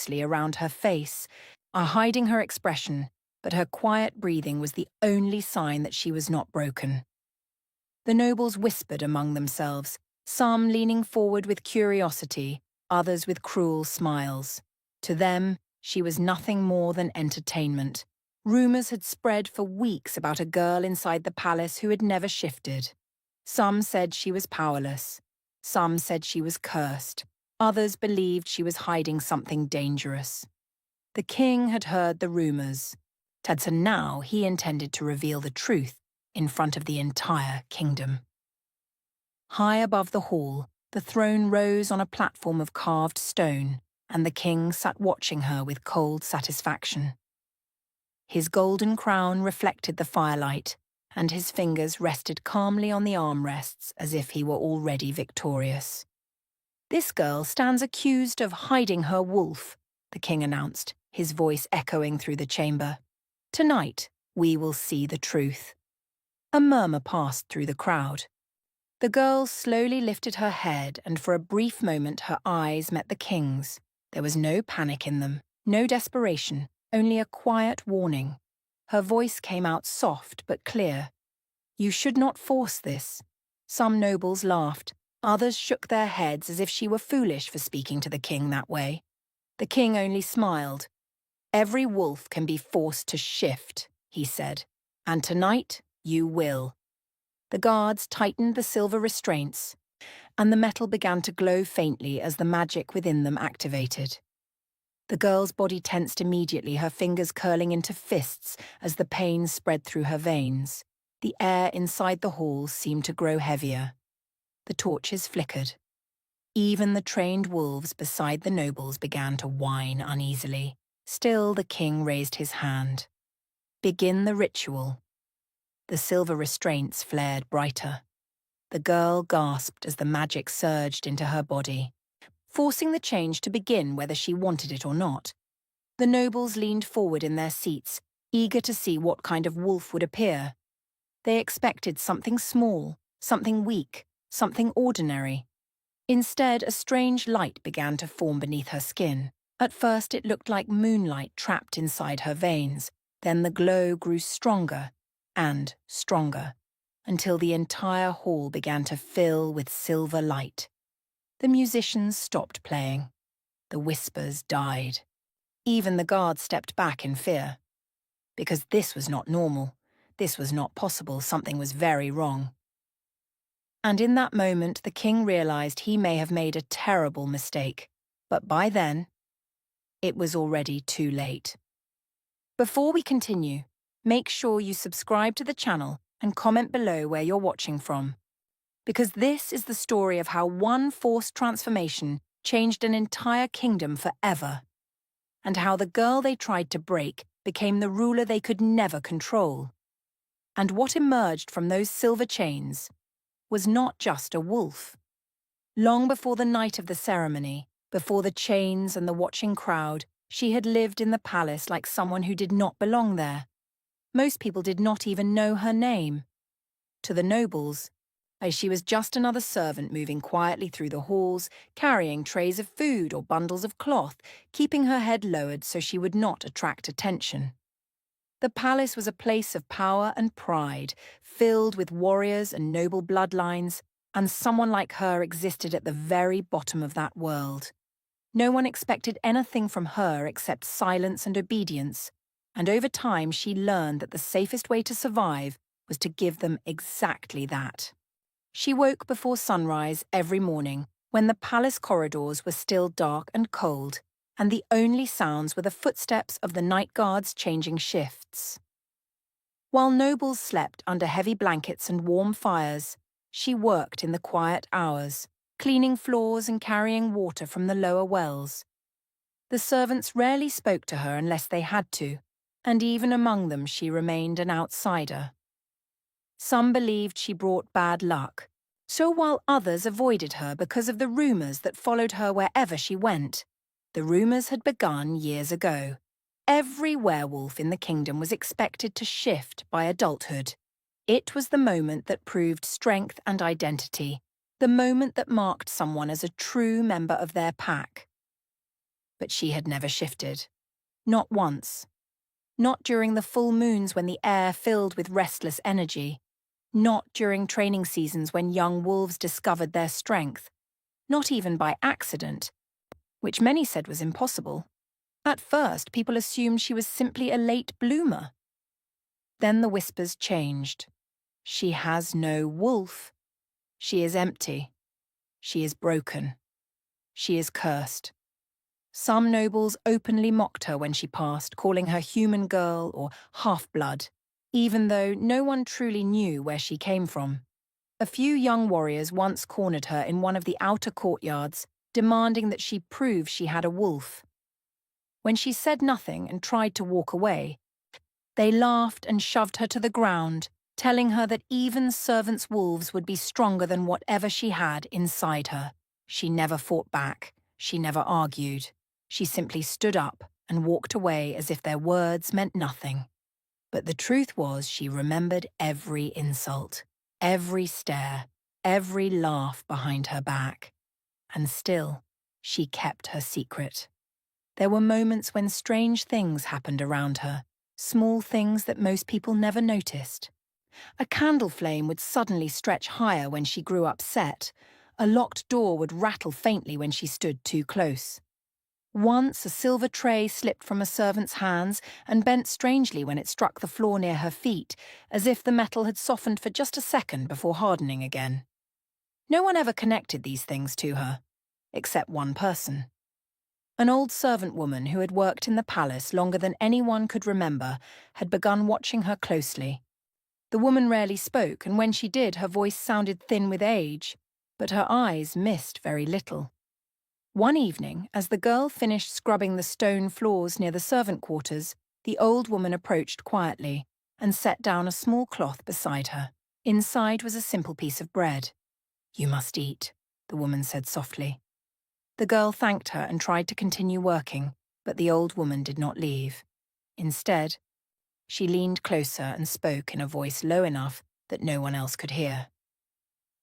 closely around her face, hiding her expression, but her quiet breathing was the only sign that she was not broken. The nobles whispered among themselves, some leaning forward with curiosity, others with cruel smiles. To them, she was nothing more than entertainment. Rumors had spread for weeks about a girl inside the palace who had never shifted. Some said she was powerless. Some said she was cursed. Others believed she was hiding something dangerous. The king had heard the rumors. So now he intended to reveal the truth in front of the entire kingdom. High above the hall, the throne rose on a platform of carved stone, and the king sat watching her with cold satisfaction. His golden crown reflected the firelight, and his fingers rested calmly on the armrests as if he were already victorious. "This girl stands accused of hiding her wolf," the king announced, his voice echoing through the chamber. "Tonight, we will see the truth." A murmur passed through the crowd. The girl slowly lifted her head, and for a brief moment her eyes met the king's. There was no panic in them, no desperation, only a quiet warning. Her voice came out soft but clear. "You should not force this." Some nobles laughed. Others shook their heads as if she were foolish for speaking to the king that way. The king only smiled. "Every wolf can be forced to shift," he said, "and tonight you will." The guards tightened the silver restraints, and the metal began to glow faintly as the magic within them activated. The girl's body tensed immediately, her fingers curling into fists as the pain spread through her veins. The air inside the hall seemed to grow heavier. The torches flickered. Even the trained wolves beside the nobles began to whine uneasily. Still, the king raised his hand. "Begin the ritual." The silver restraints flared brighter. The girl gasped as the magic surged into her body, forcing the change to begin whether she wanted it or not. The nobles leaned forward in their seats, eager to see what kind of wolf would appear. They expected something small, something weak, something ordinary. Instead, a strange light began to form beneath her skin. At first, it looked like moonlight trapped inside her veins. Then the glow grew stronger and stronger, until the entire hall began to fill with silver light. The musicians stopped playing. The whispers died. Even the guards stepped back in fear. Because this was not normal. This was not possible. Something was very wrong. And in that moment, the king realized he may have made a terrible mistake. But by then, it was already too late. Before we continue, make sure you subscribe to the channel and comment below where you're watching from. Because this is the story of how one forced transformation changed an entire kingdom forever, and how the girl they tried to break became the ruler they could never control. And what emerged from those silver chains was not just a wolf. Long before the night of the ceremony, before the chains and the watching crowd, she had lived in the palace like someone who did not belong there. Most people did not even know her name. To the nobles, she was just another servant moving quietly through the halls, carrying trays of food or bundles of cloth, keeping her head lowered so she would not attract attention. The palace was a place of power and pride, filled with warriors and noble bloodlines, and someone like her existed at the very bottom of that world. No one expected anything from her except silence and obedience, and over time she learned that the safest way to survive was to give them exactly that. She woke before sunrise every morning, when the palace corridors were still dark and cold, and the only sounds were the footsteps of the night guards changing shifts. While nobles slept under heavy blankets and warm fires, she worked in the quiet hours, cleaning floors and carrying water from the lower wells. The servants rarely spoke to her unless they had to, and even among them she remained an outsider. Some believed she brought bad luck, so while others avoided her because of the rumors that followed her wherever she went. The rumors had begun years ago. Every werewolf in the kingdom was expected to shift by adulthood. It was the moment that proved strength and identity, the moment that marked someone as a true member of their pack. But she had never shifted. Not once. Not during the full moons when the air filled with restless energy. Not during training seasons when young wolves discovered their strength. Not even by accident, which many said was impossible. At first, people assumed she was simply a late bloomer. Then the whispers changed. She has no wolf. She is empty. She is broken. She is cursed. Some nobles openly mocked her when she passed, calling her human girl or half-blood, even though no one truly knew where she came from. A few young warriors once cornered her in one of the outer courtyards, demanding that she prove she had a wolf. When she said nothing and tried to walk away, they laughed and shoved her to the ground, telling her that even servants' wolves would be stronger than whatever she had inside her. She never fought back. She never argued. She simply stood up and walked away as if their words meant nothing. But the truth was she remembered every insult, every stare, every laugh behind her back. And still, she kept her secret. There were moments when strange things happened around her, small things that most people never noticed. A candle flame would suddenly stretch higher when she grew upset. A locked door would rattle faintly when she stood too close. Once a silver tray slipped from a servant's hands and bent strangely when it struck the floor near her feet, as if the metal had softened for just a second before hardening again. No one ever connected these things to her, except one person. An old servant woman who had worked in the palace longer than anyone could remember had begun watching her closely. The woman rarely spoke, and when she did, her voice sounded thin with age, but her eyes missed very little. One evening, as the girl finished scrubbing the stone floors near the servant quarters, the old woman approached quietly and set down a small cloth beside her. Inside was a simple piece of bread. "You must eat," the woman said softly. The girl thanked her and tried to continue working, but the old woman did not leave. Instead, she leaned closer and spoke in a voice low enough that no one else could hear.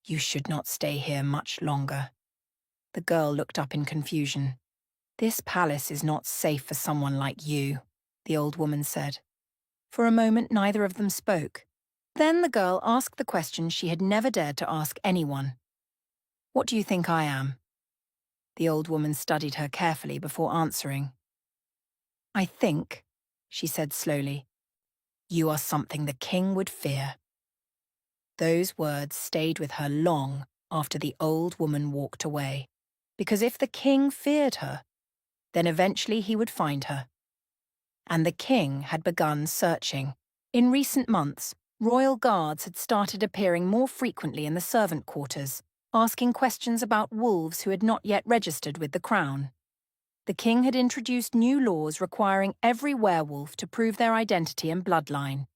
"You should not stay here much longer." The girl looked up in confusion. "This palace is not safe for someone like you," the old woman said. For a moment, neither of them spoke. Then the girl asked the question she had never dared to ask anyone. "What do you think I am?" The old woman studied her carefully before answering. "I think," she said slowly, "you are something the king would fear." Those words stayed with her long after the old woman walked away, because if the king feared her, then eventually he would find her. And the king had begun searching. In recent months, royal guards had started appearing more frequently in the servant quarters, asking questions about wolves who had not yet registered with the crown. The king had introduced new laws requiring every werewolf to prove their identity and bloodline,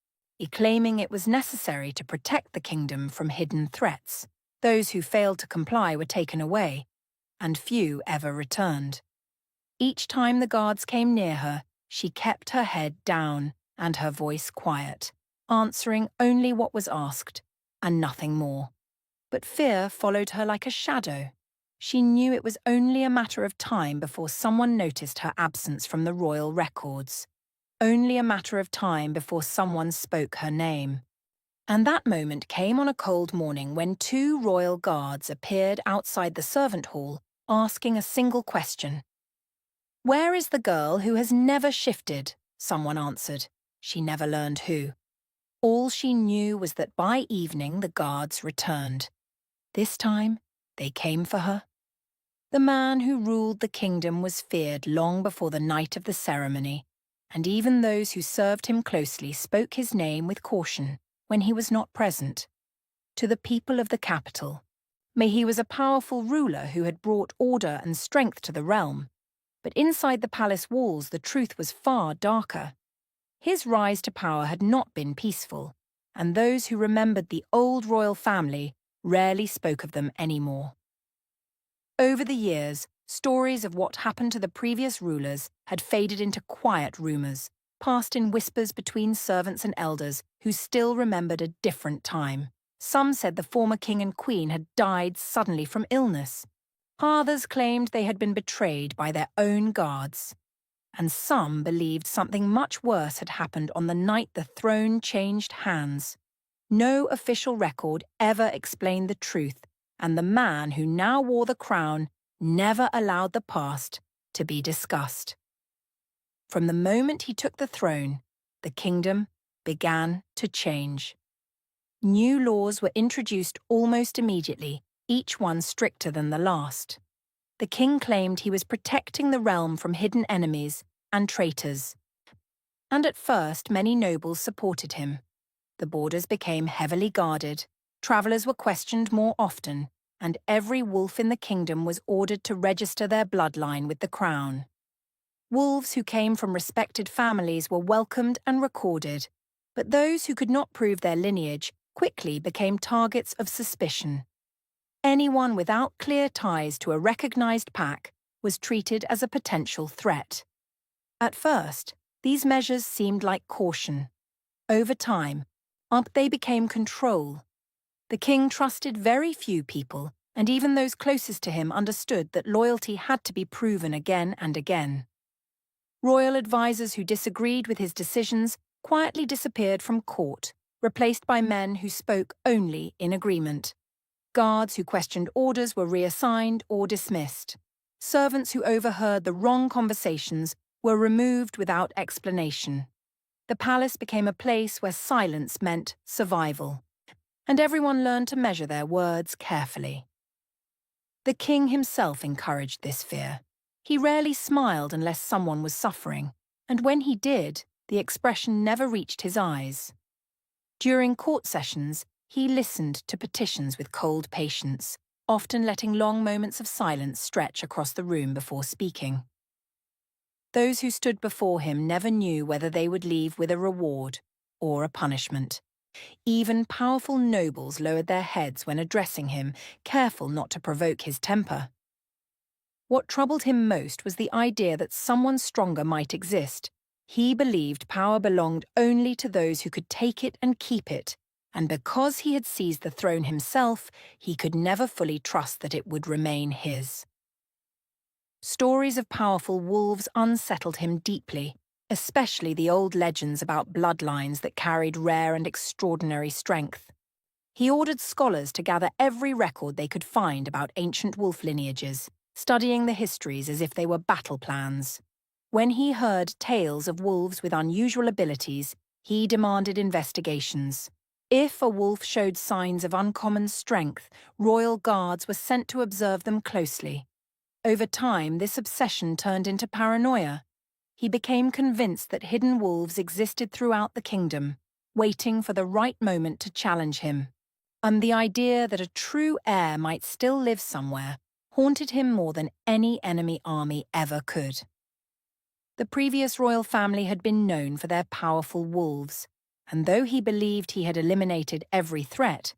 claiming it was necessary to protect the kingdom from hidden threats. Those who failed to comply were taken away, and few ever returned. Each time the guards came near her, she kept her head down and her voice quiet, answering only what was asked, and nothing more. But fear followed her like a shadow. She knew it was only a matter of time before someone noticed her absence from the royal records. Only a matter of time before someone spoke her name. And that moment came on a cold morning when 2 royal guards appeared outside the servant hall, asking a single question. "Where is the girl who has never shifted?" someone answered. She never learned who. All she knew was that by evening the guards returned. This time, they came for her. The man who ruled the kingdom was feared long before the night of the ceremony, and even those who served him closely spoke his name with caution when he was not present. To the people of the capital, he was a powerful ruler who had brought order and strength to the realm. But inside the palace walls, the truth was far darker. His rise to power had not been peaceful, and those who remembered the old royal family rarely spoke of them anymore. Over the years, stories of what happened to the previous rulers had faded into quiet rumors, passed in whispers between servants and elders who still remembered a different time. Some said the former king and queen had died suddenly from illness. Others claimed they had been betrayed by their own guards, and some believed something much worse had happened on the night the throne changed hands. No official record ever explained the truth, and the man who now wore the crown never allowed the past to be discussed. From the moment he took the throne, the kingdom began to change. New laws were introduced almost immediately, each one stricter than the last. The king claimed he was protecting the realm from hidden enemies and traitors. And at first, many nobles supported him. The borders became heavily guarded, travellers were questioned more often, and every wolf in the kingdom was ordered to register their bloodline with the crown. Wolves who came from respected families were welcomed and recorded, but those who could not prove their lineage quickly became targets of suspicion. Anyone without clear ties to a recognized pack was treated as a potential threat. At first, these measures seemed like caution. Over time, they became control. The king trusted very few people, and even those closest to him understood that loyalty had to be proven again and again. Royal advisers who disagreed with his decisions quietly disappeared from court, replaced by men who spoke only in agreement. Guards who questioned orders were reassigned or dismissed. Servants who overheard the wrong conversations were removed without explanation. The palace became a place where silence meant survival, and everyone learned to measure their words carefully. The king himself encouraged this fear. He rarely smiled unless someone was suffering, and when he did, the expression never reached his eyes. During court sessions, he listened to petitions with cold patience, often letting long moments of silence stretch across the room before speaking. Those who stood before him never knew whether they would leave with a reward or a punishment. Even powerful nobles lowered their heads when addressing him, careful not to provoke his temper. What troubled him most was the idea that someone stronger might exist. He believed power belonged only to those who could take it and keep it, and because he had seized the throne himself, he could never fully trust that it would remain his. Stories of powerful wolves unsettled him deeply, especially the old legends about bloodlines that carried rare and extraordinary strength. He ordered scholars to gather every record they could find about ancient wolf lineages, studying the histories as if they were battle plans. When he heard tales of wolves with unusual abilities, he demanded investigations. If a wolf showed signs of uncommon strength, royal guards were sent to observe them closely. Over time, this obsession turned into paranoia. He became convinced that hidden wolves existed throughout the kingdom, waiting for the right moment to challenge him. And the idea that a true heir might still live somewhere haunted him more than any enemy army ever could. The previous royal family had been known for their powerful wolves, and though he believed he had eliminated every threat,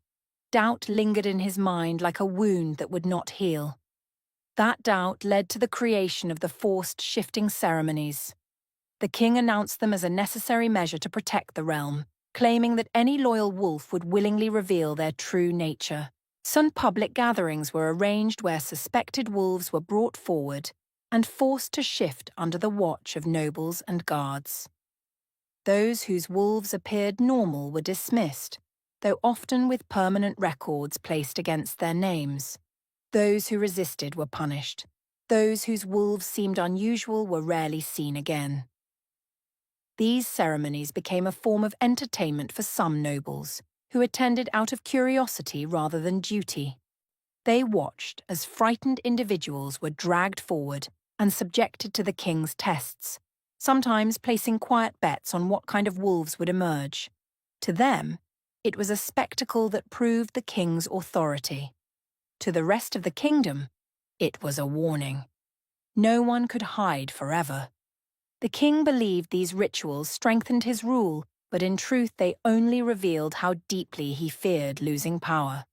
doubt lingered in his mind like a wound that would not heal. That doubt led to the creation of the forced shifting ceremonies. The king announced them as a necessary measure to protect the realm, claiming that any loyal wolf would willingly reveal their true nature. Some public gatherings were arranged where suspected wolves were brought forward and forced to shift under the watch of nobles and guards. Those whose wolves appeared normal were dismissed, though often with permanent records placed against their names. Those who resisted were punished. Those whose wolves seemed unusual were rarely seen again. These ceremonies became a form of entertainment for some nobles, who attended out of curiosity rather than duty. They watched as frightened individuals were dragged forward and subjected to the king's tests, sometimes placing quiet bets on what kind of wolves would emerge. To them, it was a spectacle that proved the king's authority. To the rest of the kingdom, it was a warning. No one could hide forever. The king believed these rituals strengthened his rule, but in truth they only revealed how deeply he feared losing power.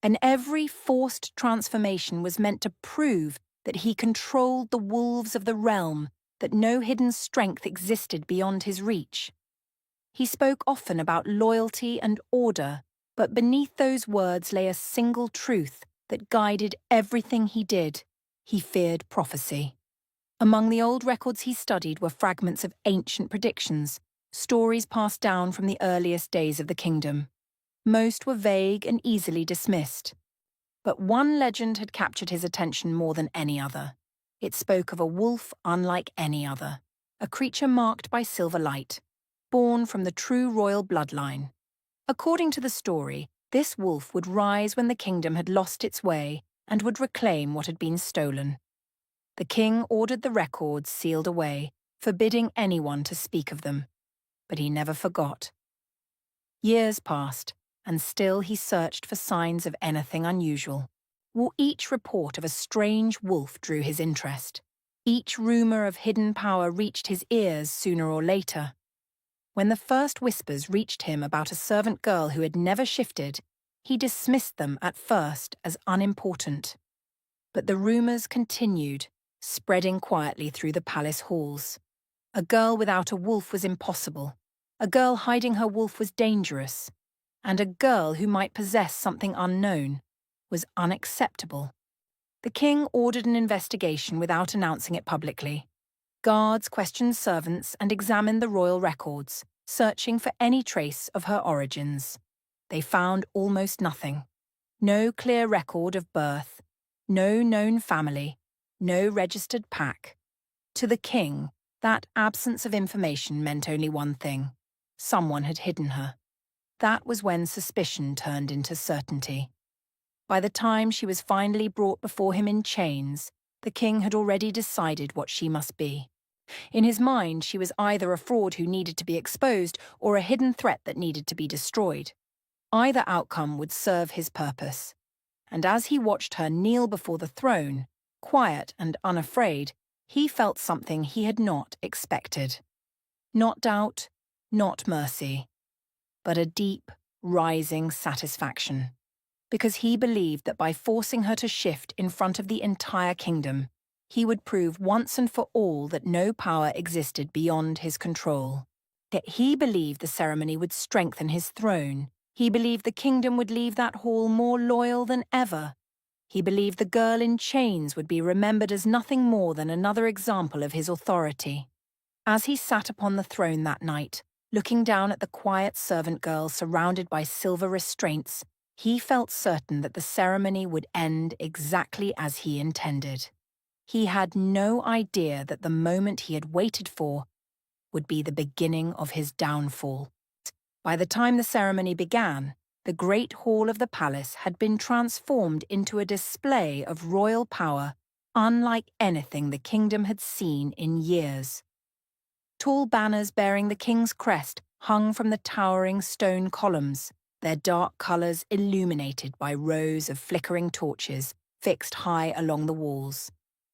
And every forced transformation was meant to prove that he controlled the wolves of the realm, that no hidden strength existed beyond his reach. He spoke often about loyalty and order, but beneath those words lay a single truth that guided everything he did. He feared prophecy. Among the old records he studied were fragments of ancient predictions, stories passed down from the earliest days of the kingdom. Most were vague and easily dismissed. But one legend had captured his attention more than any other. It spoke of a wolf unlike any other, a creature marked by silver light, born from the true royal bloodline. According to the story, this wolf would rise when the kingdom had lost its way and would reclaim what had been stolen. The king ordered the records sealed away, forbidding anyone to speak of them. But he never forgot. Years passed, and still he searched for signs of anything unusual. Each report of a strange wolf drew his interest. Each rumor of hidden power reached his ears sooner or later. When the first whispers reached him about a servant girl who had never shifted, he dismissed them at first as unimportant. But the rumors continued, spreading quietly through the palace halls. A girl without a wolf was impossible. A girl hiding her wolf was dangerous. And a girl who might possess something unknown was unacceptable. The king ordered an investigation without announcing it publicly. Guards questioned servants and examined the royal records, searching for any trace of her origins. They found almost nothing. No clear record of birth, no known family, no registered pack. To the king, that absence of information meant only one thing: someone had hidden her. That was when suspicion turned into certainty. By the time she was finally brought before him in chains, the king had already decided what she must be. In his mind, she was either a fraud who needed to be exposed or a hidden threat that needed to be destroyed. Either outcome would serve his purpose. And as he watched her kneel before the throne, quiet and unafraid, he felt something he had not expected. Not doubt, not mercy, but a deep, rising satisfaction. Because he believed that by forcing her to shift in front of the entire kingdom, he would prove once and for all that no power existed beyond his control. That he believed the ceremony would strengthen his throne. He believed the kingdom would leave that hall more loyal than ever. He believed the girl in chains would be remembered as nothing more than another example of his authority. As he sat upon the throne that night, looking down at the quiet servant girl surrounded by silver restraints, he felt certain that the ceremony would end exactly as he intended. He had no idea that the moment he had waited for would be the beginning of his downfall. By the time the ceremony began, the great hall of the palace had been transformed into a display of royal power unlike anything the kingdom had seen in years. Tall banners bearing the king's crest hung from the towering stone columns, their dark colours illuminated by rows of flickering torches fixed high along the walls.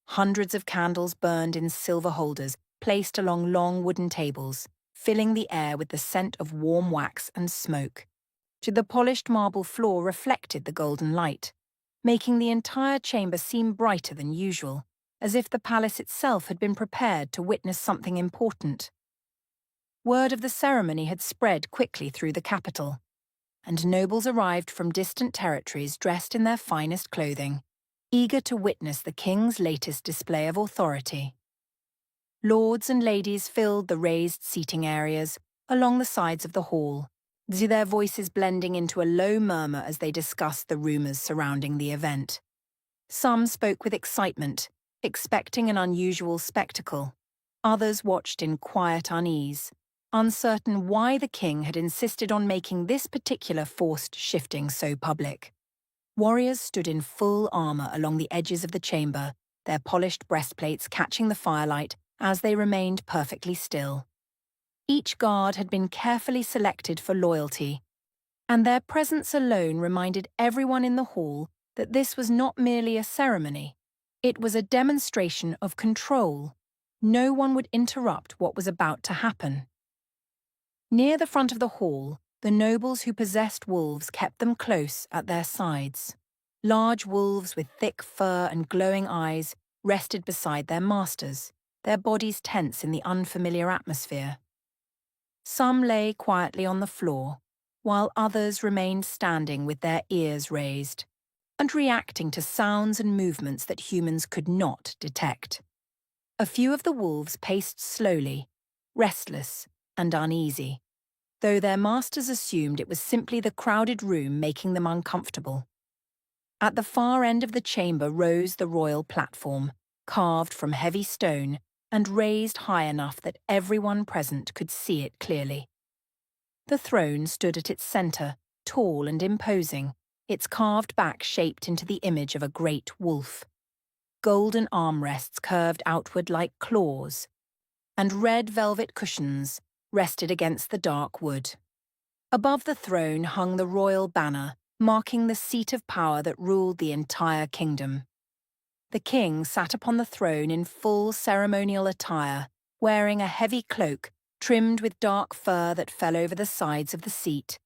Hundreds of candles burned in silver holders placed along long wooden tables, filling the air with the scent of warm wax and smoke. The polished marble floor reflected the golden light, making the entire chamber seem brighter than usual, as if the palace itself had been prepared to witness something important. Word of the ceremony had spread quickly through the capital, and nobles arrived from distant territories dressed in their finest clothing, eager to witness the king's latest display of authority. Lords and ladies filled the raised seating areas along the sides of the hall, their voices blending into a low murmur as they discussed the rumors surrounding the event. Some spoke with excitement, expecting an unusual spectacle. Others watched in quiet unease, uncertain why the king had insisted on making this particular forced shifting so public. Warriors stood in full armor along the edges of the chamber, their polished breastplates catching the firelight as they remained perfectly still. Each guard had been carefully selected for loyalty, and their presence alone reminded everyone in the hall that this was not merely a ceremony. It was a demonstration of control. No one would interrupt what was about to happen. Near the front of the hall, the nobles who possessed wolves kept them close at their sides. Large wolves with thick fur and glowing eyes rested beside their masters, their bodies tense in the unfamiliar atmosphere. Some lay quietly on the floor, while others remained standing with their ears raised. and reacting to sounds and movements that humans could not detect. A few of the wolves paced slowly, restless and uneasy, though their masters assumed it was simply the crowded room making them uncomfortable. At the far end of the chamber rose the royal platform, carved from heavy stone and raised high enough that everyone present could see it clearly. The throne stood at its centre, tall and imposing, its carved back shaped into the image of a great wolf. Golden armrests curved outward like claws, and red velvet cushions rested against the dark wood. Above the throne hung the royal banner, marking the seat of power that ruled the entire kingdom. The king sat upon the throne in full ceremonial attire, wearing a heavy cloak trimmed with dark fur that fell over the sides of the seat.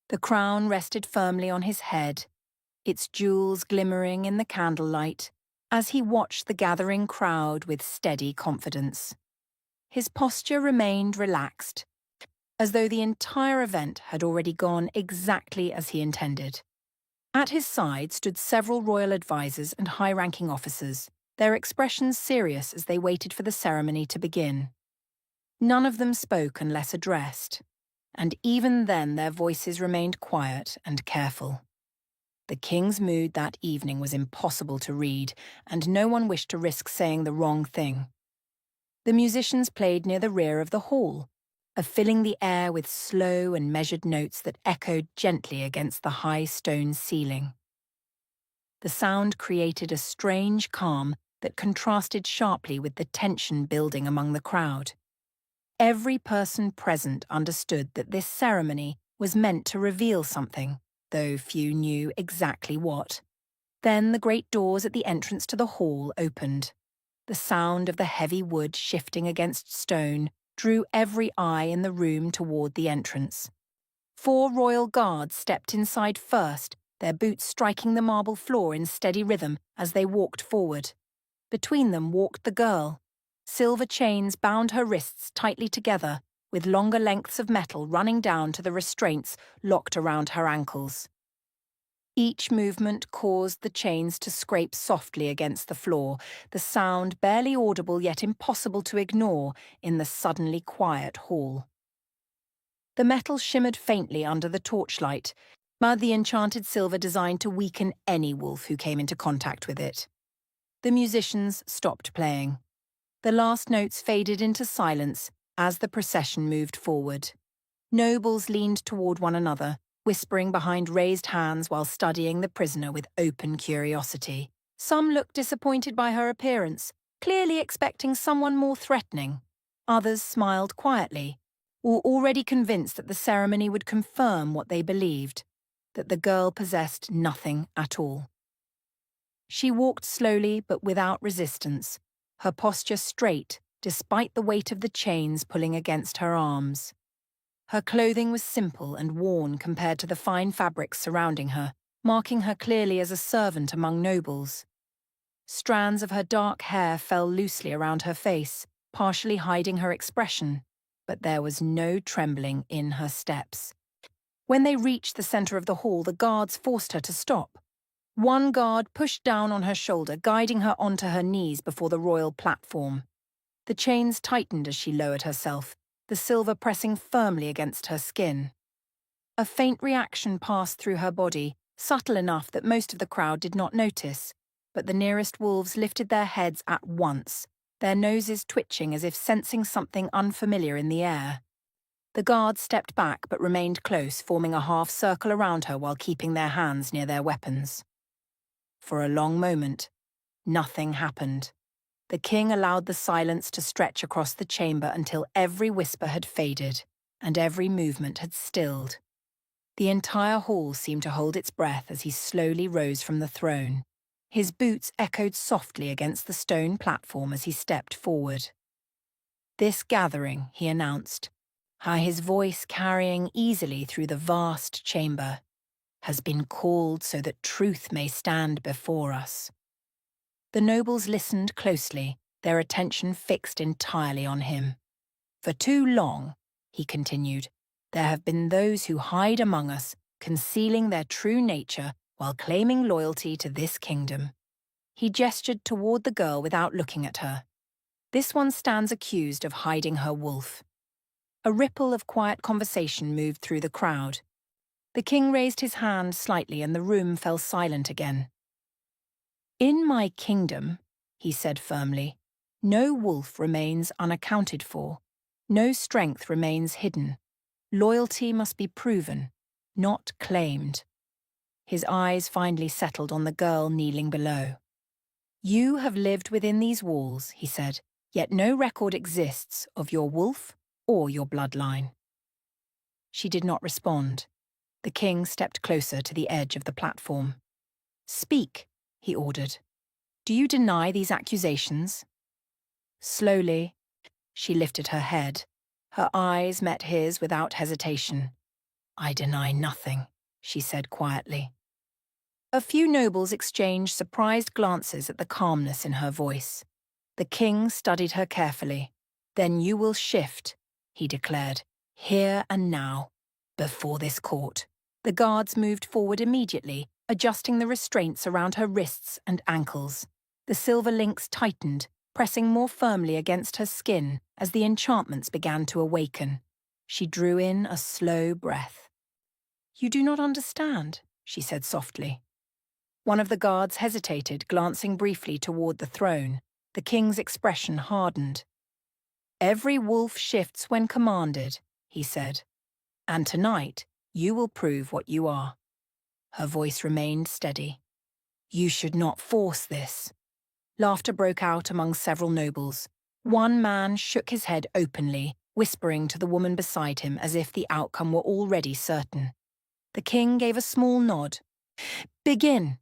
The crown rested firmly on his head, its jewels glimmering in the candlelight, as he watched the gathering crowd with steady confidence. His posture remained relaxed, as though the entire event had already gone exactly as he intended. At his side stood several royal advisors and high-ranking officers, their expressions serious as they waited for the ceremony to begin. None of them spoke unless addressed, and even then their voices remained quiet and careful. The king's mood that evening was impossible to read, and no one wished to risk saying the wrong thing. The musicians played near the rear of the hall, filling the air with slow and measured notes that echoed gently against the high stone ceiling. The sound created a strange calm that contrasted sharply with the tension building among the crowd. Every person present understood that this ceremony was meant to reveal something, though few knew exactly what. Then the great doors at the entrance to the hall opened. The sound of the heavy wood shifting against stone drew every eye in the room toward the entrance. 4 royal guards stepped inside first, their boots striking the marble floor in steady rhythm as they walked forward. Between them walked the girl. Silver chains bound her wrists tightly together, with longer lengths of metal running down to the restraints locked around her ankles. Each movement caused the chains to scrape softly against the floor, the sound barely audible yet impossible to ignore in the suddenly quiet hall. The metal shimmered faintly under the torchlight, the enchanted silver designed to weaken any wolf who came into contact with it. The musicians stopped playing. The last notes faded into silence as the procession moved forward. Nobles leaned toward one another, whispering behind raised hands while studying the prisoner with open curiosity. Some looked disappointed by her appearance, clearly expecting someone more threatening. Others smiled quietly, or already convinced that the ceremony would confirm what they believed, that the girl possessed nothing at all. She walked slowly but without resistance, her posture straight despite the weight of the chains pulling against her arms. Her clothing was simple and worn compared to the fine fabrics surrounding her, marking her clearly as a servant among nobles. Strands of her dark hair fell loosely around her face, partially hiding her expression, but there was no trembling in her steps. When they reached the center of the hall, the guards forced her to stop. One guard pushed down on her shoulder, guiding her onto her knees before the royal platform. The chains tightened as she lowered herself, the silver pressing firmly against her skin. A faint reaction passed through her body, subtle enough that most of the crowd did not notice, but the nearest wolves lifted their heads at once, their noses twitching as if sensing something unfamiliar in the air. The guards stepped back but remained close, forming a half circle around her while keeping their hands near their weapons. For a long moment, nothing happened. The king allowed the silence to stretch across the chamber until every whisper had faded and every movement had stilled. The entire hall seemed to hold its breath as he slowly rose from the throne. His boots echoed softly against the stone platform as he stepped forward. "This gathering," he announced, his voice carrying easily through the vast chamber, "has been called so that truth may stand before us." The nobles listened closely, their attention fixed entirely on him. "For too long," he continued, "there have been those who hide among us, concealing their true nature while claiming loyalty to this kingdom. He gestured toward the girl without looking at her. This one stands accused of hiding her wolf. A ripple of quiet conversation moved through the crowd. The king raised his hand slightly and the room fell silent again. "In my kingdom," he said firmly, "no wolf remains unaccounted for. No strength remains hidden. Loyalty must be proven, not claimed." His eyes finally settled on the girl kneeling below. "You have lived within these walls," he said, "yet no record exists of your wolf or your bloodline." She did not respond. The king stepped closer to the edge of the platform. "Speak," he ordered. "Do you deny these accusations?" Slowly, she lifted her head. Her eyes met his without hesitation. "I deny nothing," she said quietly. A few nobles exchanged surprised glances at the calmness in her voice. The king studied her carefully. "Then you will shift," he declared, "here and now, before this court." The guards moved forward immediately, adjusting the restraints around her wrists and ankles. The silver links tightened, pressing more firmly against her skin as the enchantments began to awaken. She drew in a slow breath. "You do not understand," she said softly. One of the guards hesitated, glancing briefly toward the throne. The king's expression hardened. "Every wolf shifts when commanded," he said. "And tonight, you will prove what you are." Her voice remained steady. "You should not force this." Laughter broke out among several nobles. One man shook his head openly, whispering to the woman beside him as if the outcome were already certain. The king gave a small nod. "Begin."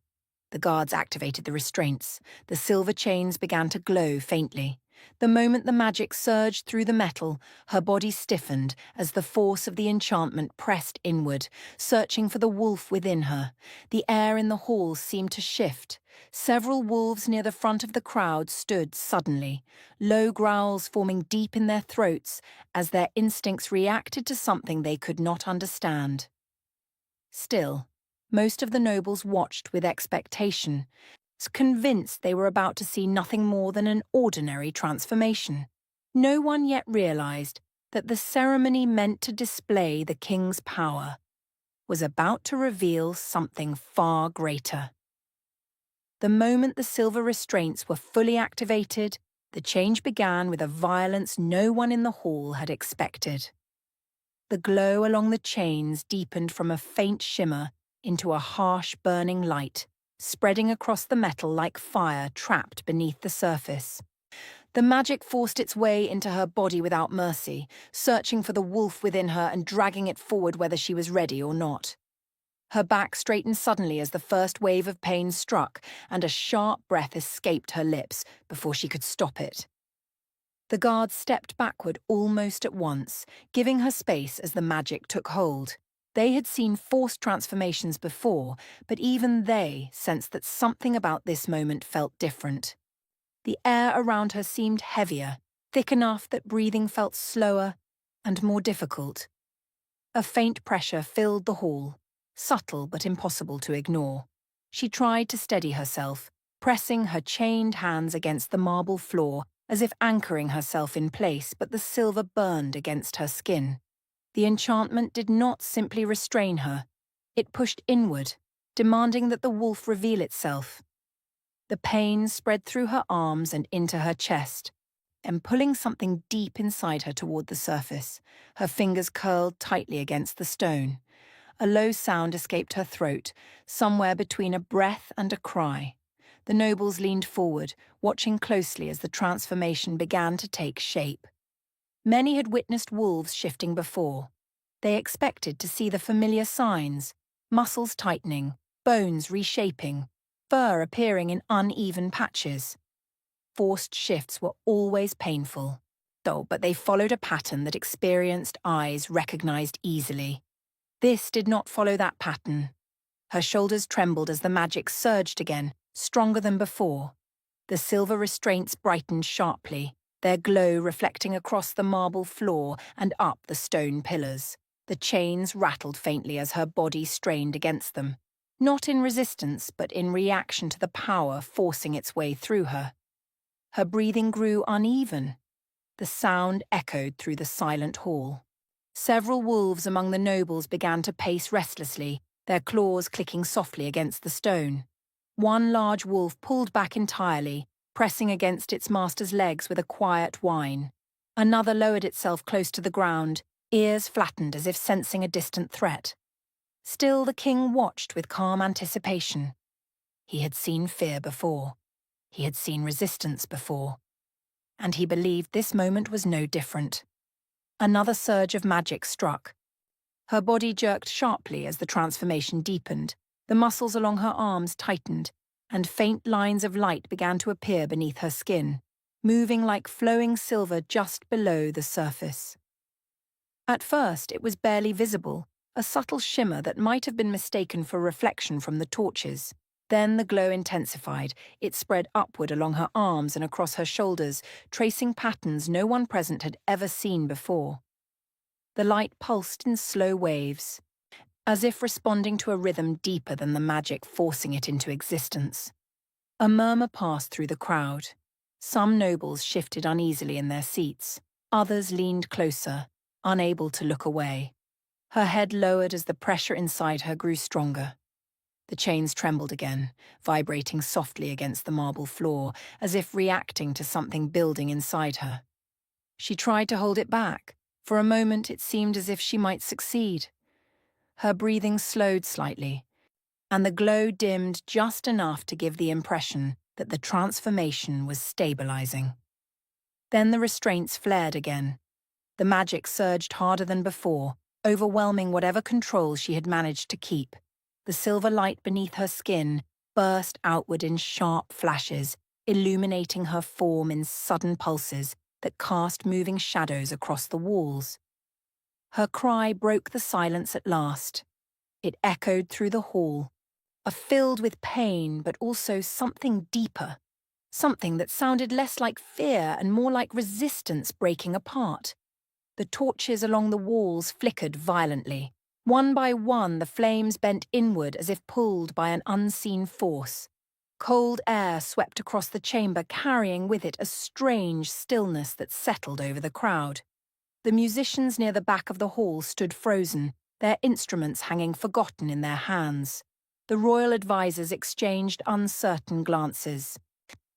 The guards activated the restraints. The silver chains began to glow faintly. The moment the magic surged through the metal, her body stiffened as the force of the enchantment pressed inward, searching for the wolf within her. The air in the hall seemed to shift. Several wolves near the front of the crowd stood suddenly, low growls forming deep in their throats as their instincts reacted to something they could not understand. Still, most of the nobles watched with expectation, convinced they were about to see nothing more than an ordinary transformation. No one yet realized that the ceremony meant to display the king's power was about to reveal something far greater. The moment the silver restraints were fully activated, the change began with a violence no one in the hall had expected. The glow along the chains deepened from a faint shimmer into a harsh, burning light, spreading across the metal like fire trapped beneath the surface. The magic forced its way into her body without mercy, searching for the wolf within her and dragging it forward whether she was ready or not. Her back straightened suddenly as the first wave of pain struck, and a sharp breath escaped her lips before she could stop it. The guards stepped backward almost at once, giving her space as the magic took hold. They had seen forced transformations before, but even they sensed that something about this moment felt different. The air around her seemed heavier, thick enough that breathing felt slower and more difficult. A faint pressure filled the hall, subtle but impossible to ignore. She tried to steady herself, pressing her chained hands against the marble floor as if anchoring herself in place, but the silver burned against her skin. The enchantment did not simply restrain her. It pushed inward, demanding that the wolf reveal itself. The pain spread through her arms and into her chest, and pulling something deep inside her toward the surface. Her fingers curled tightly against the stone. A low sound escaped her throat, somewhere between a breath and a cry. The nobles leaned forward, watching closely as the transformation began to take shape. Many had witnessed wolves shifting before. They expected to see the familiar signs: muscles tightening, bones reshaping, fur appearing in uneven patches. Forced shifts were always painful, but they followed a pattern that experienced eyes recognized easily. This did not follow that pattern. Her shoulders trembled as the magic surged again, stronger than before. The silver restraints brightened sharply, their glow reflecting across the marble floor and up the stone pillars. The chains rattled faintly as her body strained against them. not in resistance but in reaction to the power forcing its way through her. Her breathing grew uneven. The sound echoed through the silent hall. Several wolves among the nobles began to pace restlessly, their claws clicking softly against the stone. One large wolf pulled back entirely, pressing against its master's legs with a quiet whine. Another lowered itself close to the ground, ears flattened as if sensing a distant threat. Still the king watched with calm anticipation. He had seen fear before. He had seen resistance before. And he believed this moment was no different. Another surge of magic struck. Her body jerked sharply as the transformation deepened. The muscles along her arms tightened, and faint lines of light began to appear beneath her skin, moving like flowing silver just below the surface. At first, it was barely visible, a subtle shimmer that might have been mistaken for reflection from the torches. Then the glow intensified. It spread upward along her arms and across her shoulders, tracing patterns no one present had ever seen before. The light pulsed in slow waves, as if responding to a rhythm deeper than the magic forcing it into existence. A murmur passed through the crowd. Some nobles shifted uneasily in their seats. Others leaned closer, unable to look away. Her head lowered as the pressure inside her grew stronger. The chains trembled again, vibrating softly against the marble floor, as if reacting to something building inside her. She tried to hold it back. For a moment it seemed as if she might succeed. Her breathing slowed slightly, and the glow dimmed just enough to give the impression that the transformation was stabilizing. Then the restraints flared again. The magic surged harder than before, overwhelming whatever control she had managed to keep. The silver light beneath her skin burst outward in sharp flashes, illuminating her form in sudden pulses that cast moving shadows across the walls. Her cry broke the silence at last. It echoed through the hall, filled with pain but also something deeper, something that sounded less like fear and more like resistance breaking apart. The torches along the walls flickered violently. One by one, the flames bent inward as if pulled by an unseen force. Cold air swept across the chamber, carrying with it a strange stillness that settled over the crowd. The musicians near the back of the hall stood frozen, their instruments hanging forgotten in their hands. The royal advisors exchanged uncertain glances.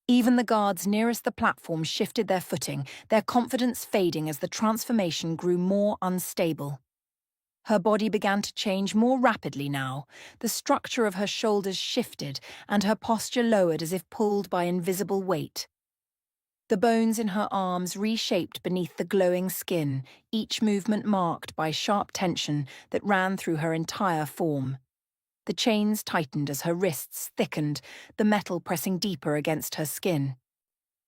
Even the guards nearest the platform shifted their footing, their confidence fading as the transformation grew more unstable. Her body began to change more rapidly now. The structure of her shoulders shifted, and her posture lowered as if pulled by invisible weight. The bones in her arms reshaped beneath the glowing skin, each movement marked by sharp tension that ran through her entire form. The chains tightened as her wrists thickened, the metal pressing deeper against her skin.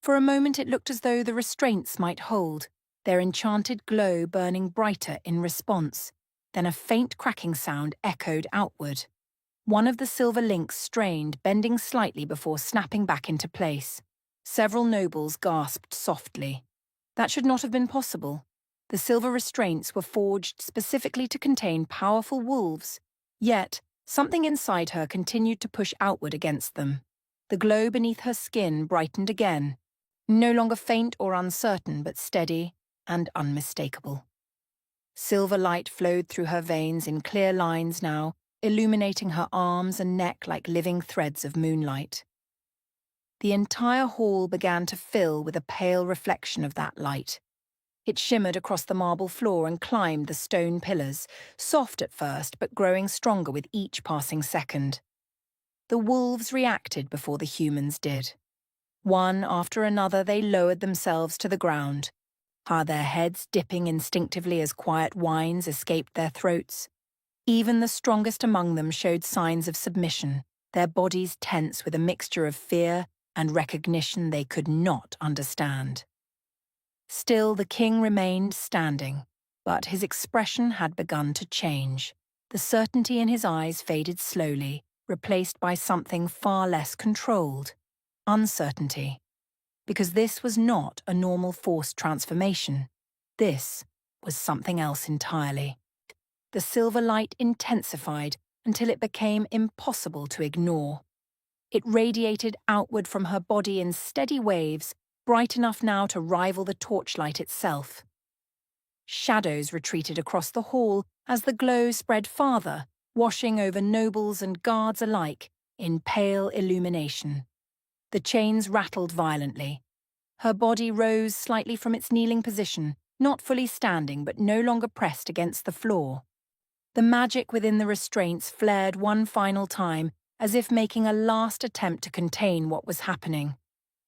For a moment it looked as though the restraints might hold, their enchanted glow burning brighter in response. Then a faint cracking sound echoed outward. One of the silver links strained, bending slightly before snapping back into place. Several nobles gasped softly. That should not have been possible. The silver restraints were forged specifically to contain powerful wolves. Yet, something inside her continued to push outward against them. The glow beneath her skin brightened again, no longer faint or uncertain, but steady and unmistakable. Silver light flowed through her veins in clear lines now, illuminating her arms and neck like living threads of moonlight. The entire hall began to fill with a pale reflection of that light. It shimmered across the marble floor and climbed the stone pillars, soft at first but growing stronger with each passing second. The wolves reacted before the humans did. One after another they lowered themselves to the ground, their heads dipping instinctively as quiet whines escaped their throats. Even the strongest among them showed signs of submission, their bodies tense with a mixture of fear and recognition they could not understand. Still, the king remained standing, but his expression had begun to change. The certainty in his eyes faded slowly, replaced by something far less controlled: uncertainty. Because this was not a normal forced transformation. This was something else entirely. The silver light intensified, until it became impossible to ignore. It radiated outward from her body in steady waves, bright enough now to rival the torchlight itself. Shadows retreated across the hall as the glow spread farther, washing over nobles and guards alike in pale illumination. The chains rattled violently. Her body rose slightly from its kneeling position, not fully standing but no longer pressed against the floor. The magic within the restraints flared one final time, as if making a last attempt to contain what was happening.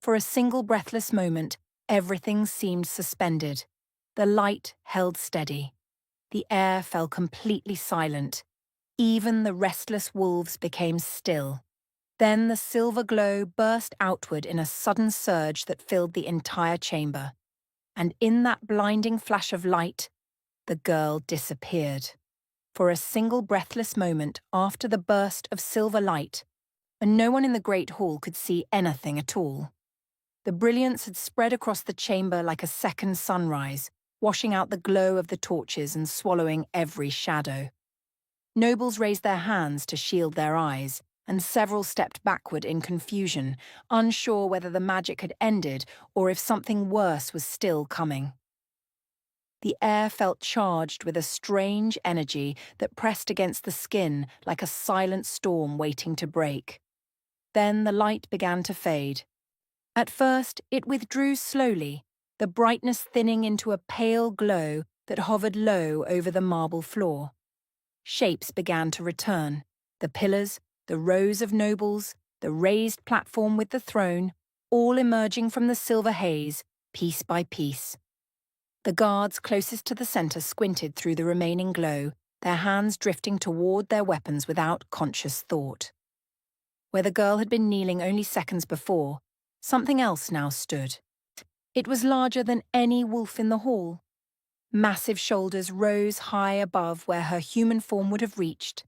For a single breathless moment, everything seemed suspended. The light held steady. The air fell completely silent. Even the restless wolves became still. Then the silver glow burst outward in a sudden surge that filled the entire chamber. And in that blinding flash of light, the girl disappeared. For a single breathless moment after the burst of silver light, and no one in the great hall could see anything at all. The brilliance had spread across the chamber like a second sunrise, washing out the glow of the torches and swallowing every shadow. Nobles raised their hands to shield their eyes, and several stepped backward in confusion, unsure whether the magic had ended or if something worse was still coming. The air felt charged with a strange energy that pressed against the skin like a silent storm waiting to break. Then the light began to fade. At first, it withdrew slowly, the brightness thinning into a pale glow that hovered low over the marble floor. Shapes began to return. The pillars, the rows of nobles, the raised platform with the throne, all emerging from the silver haze, piece by piece. The guards closest to the center squinted through the remaining glow, their hands drifting toward their weapons without conscious thought. Where the girl had been kneeling only seconds before, something else now stood. It was larger than any wolf in the hall. Massive shoulders rose high above where her human form would have reached,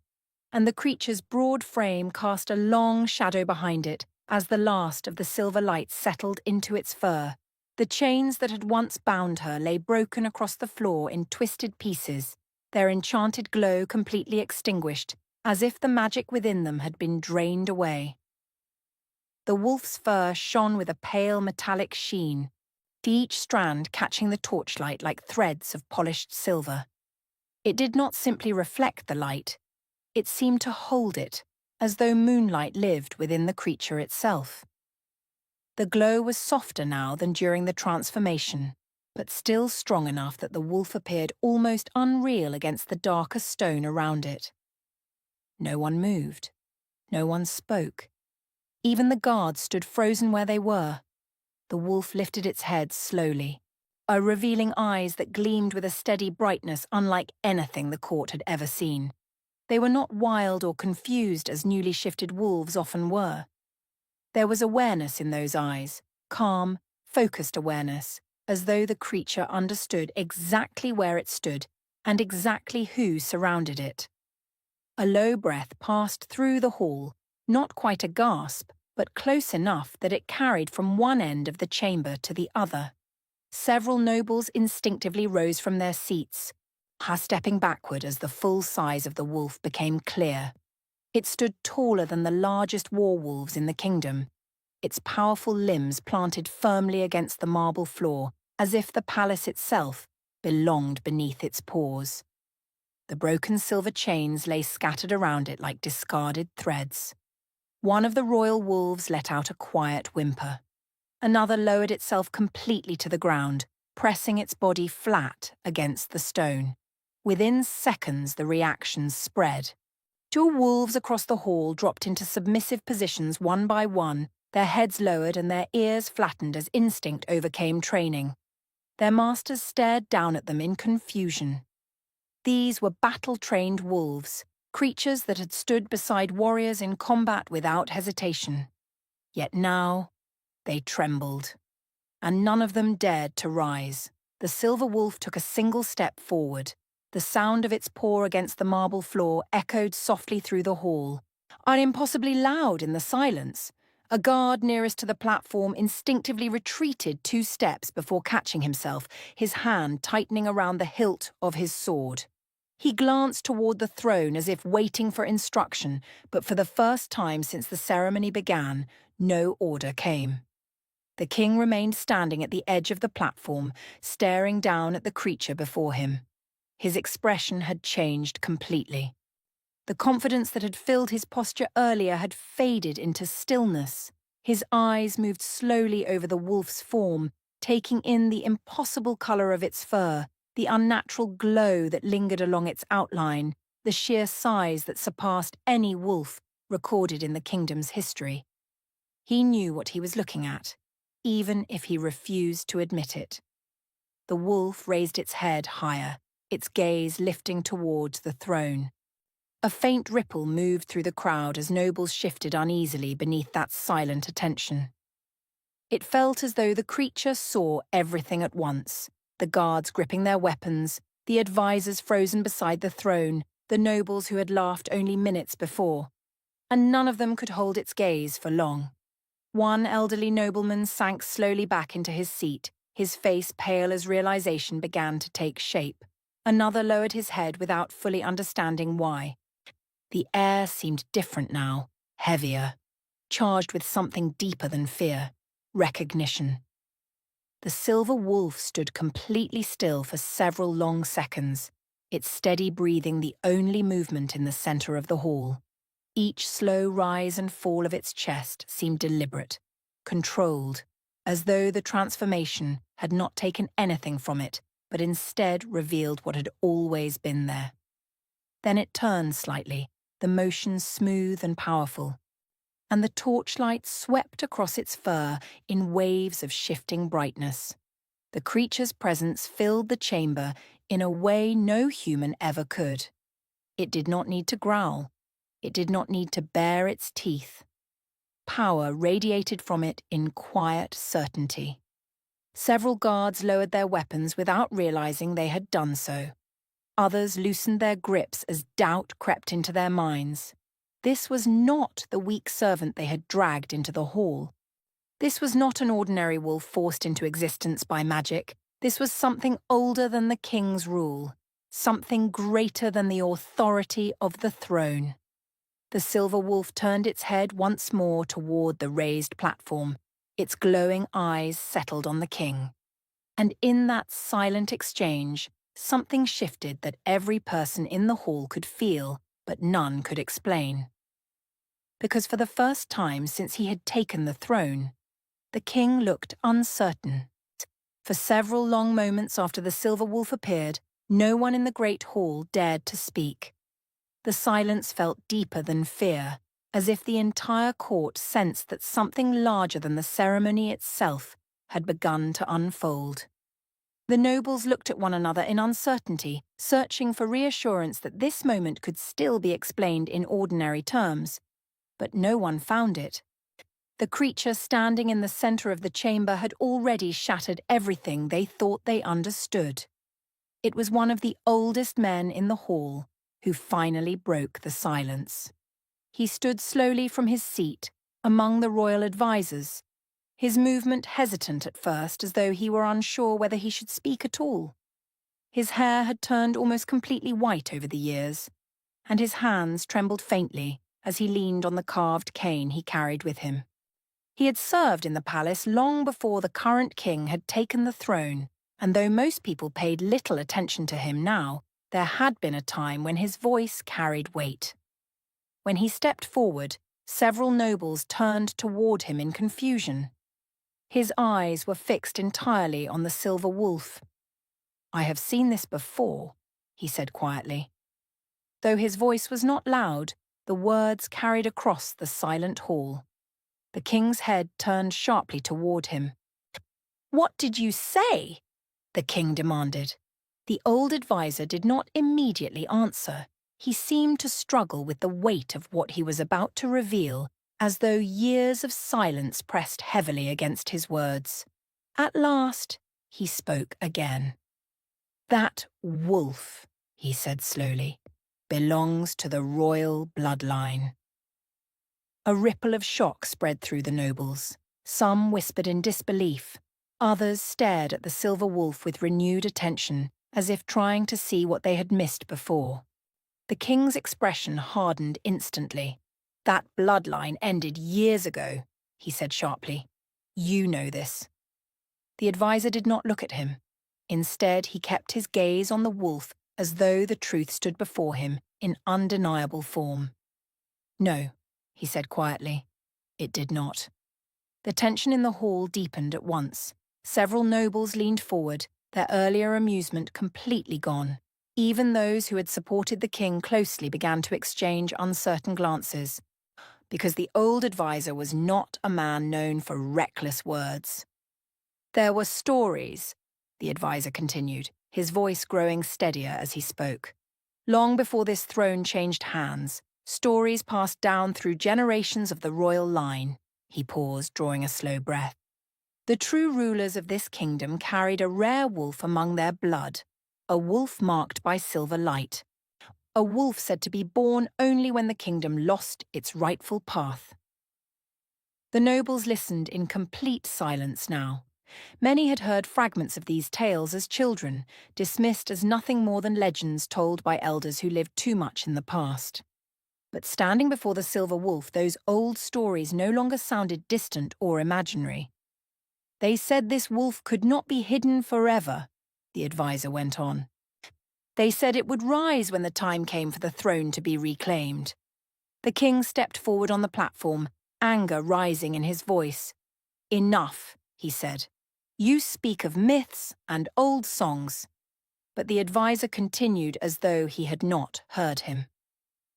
and the creature's broad frame cast a long shadow behind it as the last of the silver light settled into its fur. The chains that had once bound her lay broken across the floor in twisted pieces, their enchanted glow completely extinguished, as if the magic within them had been drained away. The wolf's fur shone with a pale metallic sheen, each strand catching the torchlight like threads of polished silver. It did not simply reflect the light, it seemed to hold it, as though moonlight lived within the creature itself. The glow was softer now than during the transformation, but still strong enough that the wolf appeared almost unreal against the darker stone around it. No one moved. No one spoke. Even the guards stood frozen where they were. The wolf lifted its head slowly, revealing eyes that gleamed with a steady brightness unlike anything the court had ever seen. They were not wild or confused as newly shifted wolves often were. There was awareness in those eyes, calm, focused awareness, as though the creature understood exactly where it stood and exactly who surrounded it. A low breath passed through the hall, not quite a gasp, but close enough that it carried from one end of the chamber to the other. Several nobles instinctively rose from their seats, stepping backward as the full size of the wolf became clear. It stood taller than the largest war wolves in the kingdom, its powerful limbs planted firmly against the marble floor, as if the palace itself belonged beneath its paws. The broken silver chains lay scattered around it like discarded threads. One of the royal wolves let out a quiet whimper. Another lowered itself completely to the ground, pressing its body flat against the stone. Within seconds, the reaction spread. 2 wolves across the hall dropped into submissive positions one by one, their heads lowered and their ears flattened as instinct overcame training. Their masters stared down at them in confusion. These were battle-trained wolves, creatures that had stood beside warriors in combat without hesitation. Yet now, they trembled. And none of them dared to rise. The silver wolf took a single step forward. The sound of its paw against the marble floor echoed softly through the hall, impossibly loud in the silence. A guard nearest to the platform instinctively retreated 2 steps before catching himself, his hand tightening around the hilt of his sword. He glanced toward the throne as if waiting for instruction, but for the first time since the ceremony began, no order came. The king remained standing at the edge of the platform, staring down at the creature before him. His expression had changed completely. The confidence that had filled his posture earlier had faded into stillness. His eyes moved slowly over the wolf's form, taking in the impossible colour of its fur, the unnatural glow that lingered along its outline, the sheer size that surpassed any wolf recorded in the kingdom's history. He knew what he was looking at, even if he refused to admit it. The wolf raised its head higher, its gaze lifting towards the throne. A faint ripple moved through the crowd as nobles shifted uneasily beneath that silent attention. It felt as though the creature saw everything at once, the guards gripping their weapons, the advisors frozen beside the throne, the nobles who had laughed only minutes before. And none of them could hold its gaze for long. One elderly nobleman sank slowly back into his seat, his face pale as realization began to take shape. Another lowered his head without fully understanding why. The air seemed different now, heavier, charged with something deeper than fear, recognition. The silver wolf stood completely still for several long seconds, its steady breathing the only movement in the center of the hall. Each slow rise and fall of its chest seemed deliberate, controlled, as though the transformation had not taken anything from it, but instead revealed what had always been there. Then it turned slightly, the motion smooth and powerful, and the torchlight swept across its fur in waves of shifting brightness. The creature's presence filled the chamber in a way no human ever could. It did not need to growl. It did not need to bare its teeth. Power radiated from it in quiet certainty. Several guards lowered their weapons without realizing they had done so. Others loosened their grips as doubt crept into their minds. This was not the weak servant they had dragged into the hall. This was not an ordinary wolf forced into existence by magic. This was something older than the king's rule, something greater than the authority of the throne. The silver wolf turned its head once more toward the raised platform. Its glowing eyes settled on the king. And in that silent exchange, something shifted that every person in the hall could feel, but none could explain. Because for the first time since he had taken the throne, the king looked uncertain. For several long moments after the silver wolf appeared, no one in the great hall dared to speak. The silence felt deeper than fear, as if the entire court sensed that something larger than the ceremony itself had begun to unfold. The nobles looked at one another in uncertainty, searching for reassurance that this moment could still be explained in ordinary terms. But no one found it. The creature standing in the center of the chamber had already shattered everything they thought they understood. It was one of the oldest men in the hall who finally broke the silence. He stood slowly from his seat among the royal advisors, his movement hesitant at first, as though he were unsure whether he should speak at all. His hair had turned almost completely white over the years, and his hands trembled faintly as he leaned on the carved cane he carried with him. He had served in the palace long before the current king had taken the throne, and though most people paid little attention to him now, there had been a time when his voice carried weight. When he stepped forward, several nobles turned toward him in confusion. His eyes were fixed entirely on the silver wolf. "I have seen this before," he said quietly. Though his voice was not loud, the words carried across the silent hall. The king's head turned sharply toward him. "What did you say?" the king demanded. The old advisor did not immediately answer. He seemed to struggle with the weight of what he was about to reveal, as though years of silence pressed heavily against his words. At last, he spoke again. "That wolf," he said slowly, "belongs to the royal bloodline." A ripple of shock spread through the nobles. Some whispered in disbelief. Others stared at the silver wolf with renewed attention, as if trying to see what they had missed before. The king's expression hardened instantly. "That bloodline ended years ago," he said sharply. "You know this." The advisor did not look at him. Instead, he kept his gaze on the wolf as though the truth stood before him in undeniable form. "No," he said quietly. "It did not." The tension in the hall deepened at once. Several nobles leaned forward, their earlier amusement completely gone. Even those who had supported the king closely began to exchange uncertain glances, because the old advisor was not a man known for reckless words. "There were stories," the advisor continued, his voice growing steadier as he spoke. "Long before this throne changed hands, stories passed down through generations of the royal line." He paused, drawing a slow breath. "The true rulers of this kingdom carried a rare wolf among their blood, a wolf marked by silver light, a wolf said to be born only when the kingdom lost its rightful path." The nobles listened in complete silence now. Many had heard fragments of these tales as children, dismissed as nothing more than legends told by elders who lived too much in the past. But standing before the silver wolf, those old stories no longer sounded distant or imaginary. "They said this wolf could not be hidden forever," the advisor went on. "They said it would rise when the time came for the throne to be reclaimed." The king stepped forward on the platform, anger rising in his voice. "Enough," he said. "You speak of myths and old songs." But the advisor continued as though he had not heard him.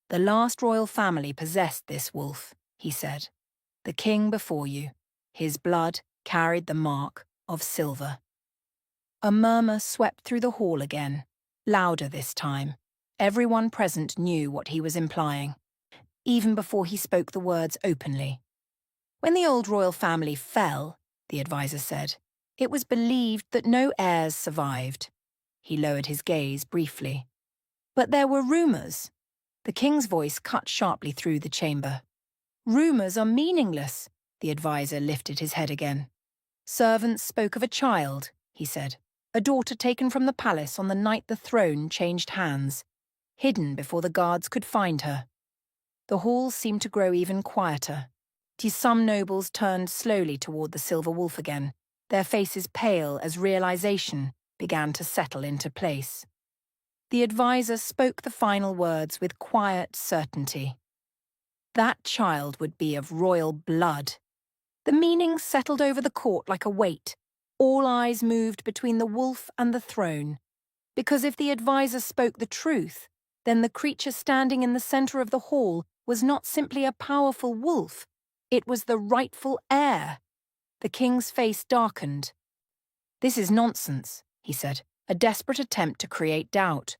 "The last royal family possessed this wolf," he said. "The king before you. His blood carried the mark of silver." A murmur swept through the hall again, louder this time. Everyone present knew what he was implying, even before he spoke the words openly. "When the old royal family fell," the advisor said, "it was believed that no heirs survived." He lowered his gaze briefly. "But there were rumors." The king's voice cut sharply through the chamber. "Rumors are meaningless." The advisor lifted his head again. "Servants spoke of a child," he said, "a daughter taken from the palace on the night the throne changed hands, hidden before the guards could find her." The hall seemed to grow even quieter. Some nobles turned slowly toward the silver wolf again, their faces pale as realization began to settle into place. The advisor spoke the final words with quiet certainty. That child would be of royal blood. The meaning settled over the court like a weight. All eyes moved between the wolf and the throne. Because if the advisor spoke the truth, then the creature standing in the center of the hall was not simply a powerful wolf. It was the rightful heir. The king's face darkened. "This is nonsense," he said, a desperate attempt to create doubt.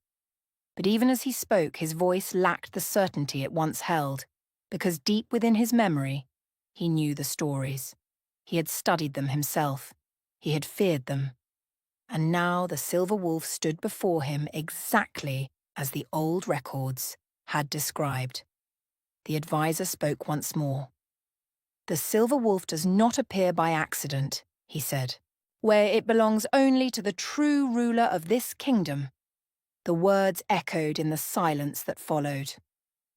But even as he spoke, his voice lacked the certainty it once held, because deep within his memory, he knew the stories. He had studied them himself. He had feared them. And now the silver wolf stood before him exactly as the old records had described. The advisor spoke once more. "The silver wolf does not appear by accident," he said, "where it belongs only to the true ruler of this kingdom." The words echoed in the silence that followed.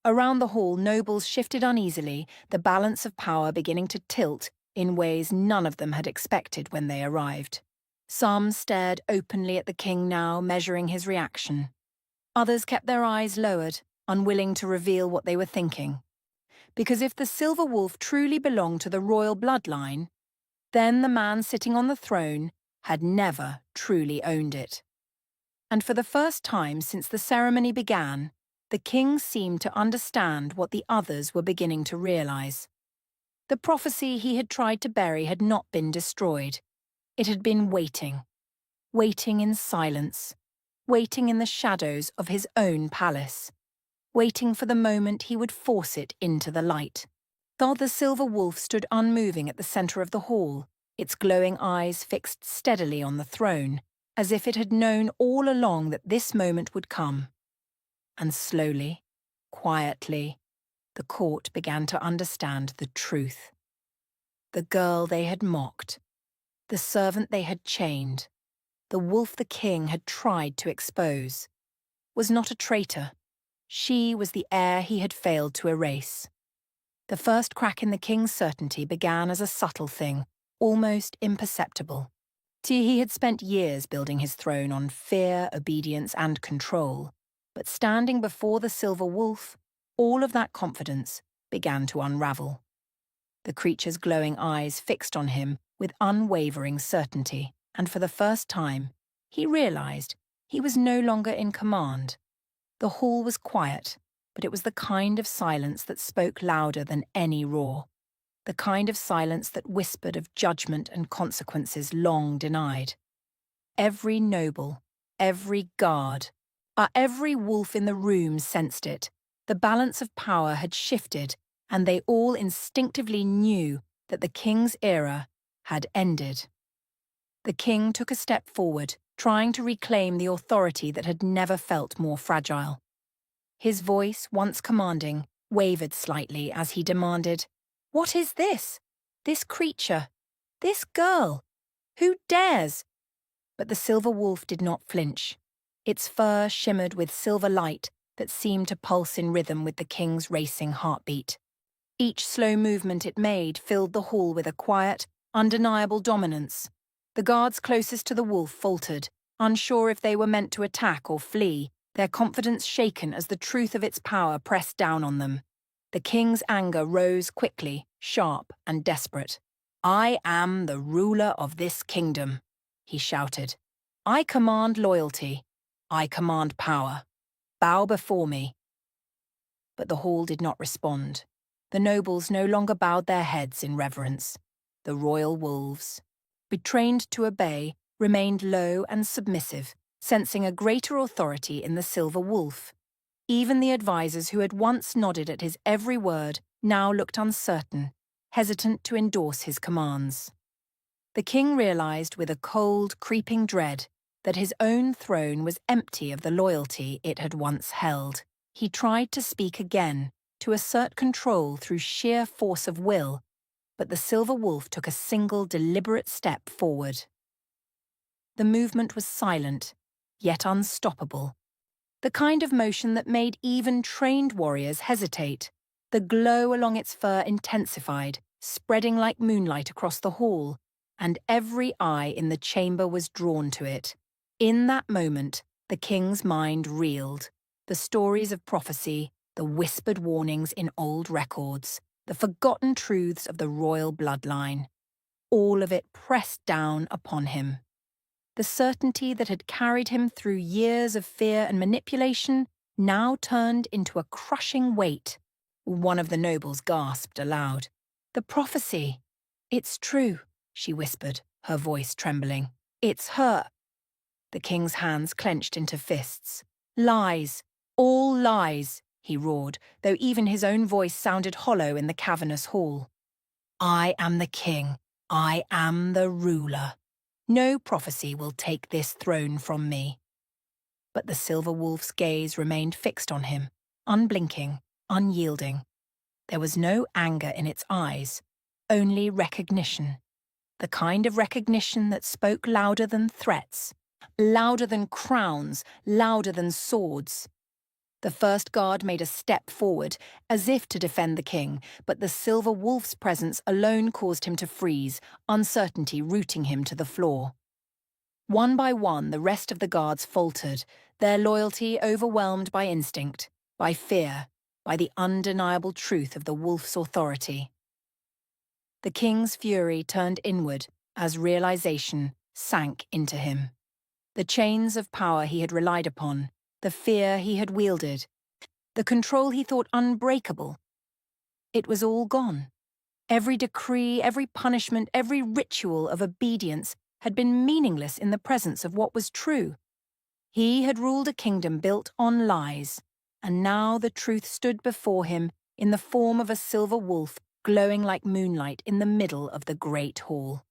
Around the hall, nobles shifted uneasily, the balance of power beginning to tilt in ways none of them had expected when they arrived. Some stared openly at the king now, measuring his reaction. Others kept their eyes lowered, unwilling to reveal what they were thinking. Because if the silver wolf truly belonged to the royal bloodline, then the man sitting on the throne had never truly owned it. And for the first time since the ceremony began, the king seemed to understand what the others were beginning to realize. The prophecy he had tried to bury had not been destroyed. It had been waiting in silence, waiting in the shadows of his own palace, waiting for the moment he would force it into the light. While the silver wolf stood unmoving at the center of the hall, its glowing eyes fixed steadily on the throne, as if it had known all along that this moment would come. And slowly, quietly, the court began to understand the truth. The girl they had mocked, the servant they had chained, the wolf the king had tried to expose, was not a traitor. She was the heir he had failed to erase. The first crack in the king's certainty began as a subtle thing, almost imperceptible. He had spent years building his throne on fear, obedience, and control, but standing before the silver wolf, all of that confidence began to unravel. The creature's glowing eyes fixed on him with unwavering certainty, and for the first time, he realized he was no longer in command. The hall was quiet, but it was the kind of silence that spoke louder than any roar, the kind of silence that whispered of judgment and consequences long denied. Every noble, every guard, every wolf in the room sensed it. The balance of power had shifted, and they all instinctively knew that the king's era had ended. The king took a step forward, trying to reclaim the authority that had never felt more fragile. His voice, once commanding, wavered slightly as he demanded, "What is this? This creature? This girl? Who dares?" But the silver wolf did not flinch. Its fur shimmered with silver light that seemed to pulse in rhythm with the king's racing heartbeat. Each slow movement it made filled the hall with a quiet, undeniable dominance. The guards closest to the wolf faltered, unsure if they were meant to attack or flee, their confidence shaken as the truth of its power pressed down on them. The king's anger rose quickly, sharp and desperate. "I am the ruler of this kingdom," he shouted. "I command loyalty. I command power. Bow before me." But the hall did not respond. The nobles no longer bowed their heads in reverence. The royal wolves, betrained to obey, remained low and submissive, sensing a greater authority in the silver wolf. Even the advisers who had once nodded at his every word now looked uncertain, hesitant to endorse his commands. The king realized with a cold, creeping dread that his own throne was empty of the loyalty it had once held. He tried to speak again, to assert control through sheer force of will, but the silver wolf took a single deliberate step forward. The movement was silent, yet unstoppable. The kind of motion that made even trained warriors hesitate. The glow along its fur intensified, spreading like moonlight across the hall, and every eye in the chamber was drawn to it. In that moment, the king's mind reeled. The stories of prophecy, the whispered warnings in old records, the forgotten truths of the royal bloodline. All of it pressed down upon him. The certainty that had carried him through years of fear and manipulation now turned into a crushing weight. One of the nobles gasped aloud. "The prophecy! It's true," she whispered, her voice trembling. "It's her." The king's hands clenched into fists. "Lies! All lies!" he roared, though even his own voice sounded hollow in the cavernous hall. "I am the king. I am the ruler. No prophecy will take this throne from me." But the silver wolf's gaze remained fixed on him, unblinking, unyielding. There was no anger in its eyes, only recognition. The kind of recognition that spoke louder than threats, louder than crowns, louder than swords. The first guard made a step forward, as if to defend the king, but the silver wolf's presence alone caused him to freeze, uncertainty rooting him to the floor. One by one, the rest of the guards faltered, their loyalty overwhelmed by instinct, by fear, by the undeniable truth of the wolf's authority. The king's fury turned inward as realization sank into him. The chains of power he had relied upon, the fear he had wielded, the control he thought unbreakable. It was all gone. Every decree, every punishment, every ritual of obedience had been meaningless in the presence of what was true. He had ruled a kingdom built on lies, and now the truth stood before him in the form of a silver wolf glowing like moonlight in the middle of the great hall.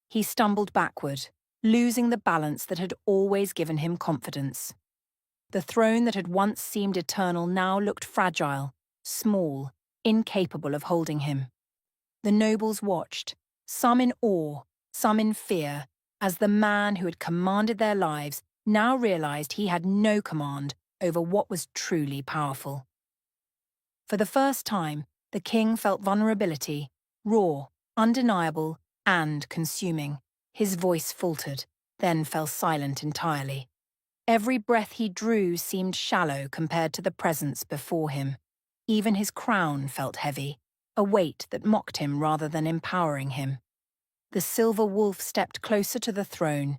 He stumbled backward, losing the balance that had always given him confidence. The throne that had once seemed eternal now looked fragile, small, incapable of holding him. The nobles watched, some in awe, some in fear, as the man who had commanded their lives now realized he had no command over what was truly powerful. For the first time, the king felt vulnerability, raw, undeniable, and consuming. His voice faltered, then fell silent entirely. Every breath he drew seemed shallow compared to the presence before him. Even his crown felt heavy, a weight that mocked him rather than empowering him. The silver wolf stepped closer to the throne,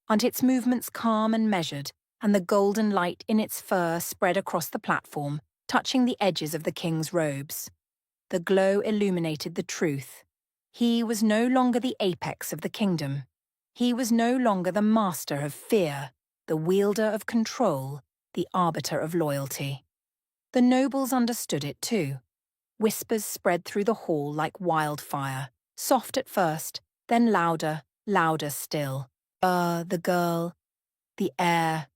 and its movements calm and measured, and the golden light in its fur spread across the platform, touching the edges of the king's robes. The glow illuminated the truth. He was no longer the apex of the kingdom. He was no longer the master of fear, the wielder of control, the arbiter of loyalty. The nobles understood it too. Whispers spread through the hall like wildfire, soft at first, then louder, louder still. The girl, the heir,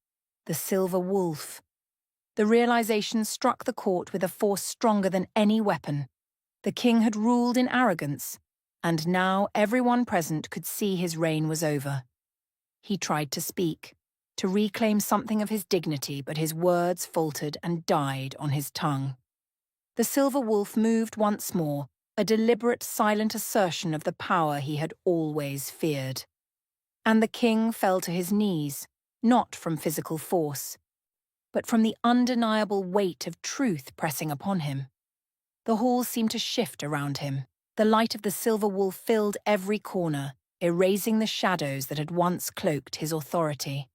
the silver wolf. The realization struck the court with a force stronger than any weapon. The king had ruled in arrogance, and now everyone present could see his reign was over. He tried to speak, to reclaim something of his dignity, but his words faltered and died on his tongue. The silver wolf moved once more, a deliberate, silent assertion of the power he had always feared. And the king fell to his knees, not from physical force, but from the undeniable weight of truth pressing upon him. The hall seemed to shift around him. The light of the silver wolf filled every corner, erasing the shadows that had once cloaked his authority.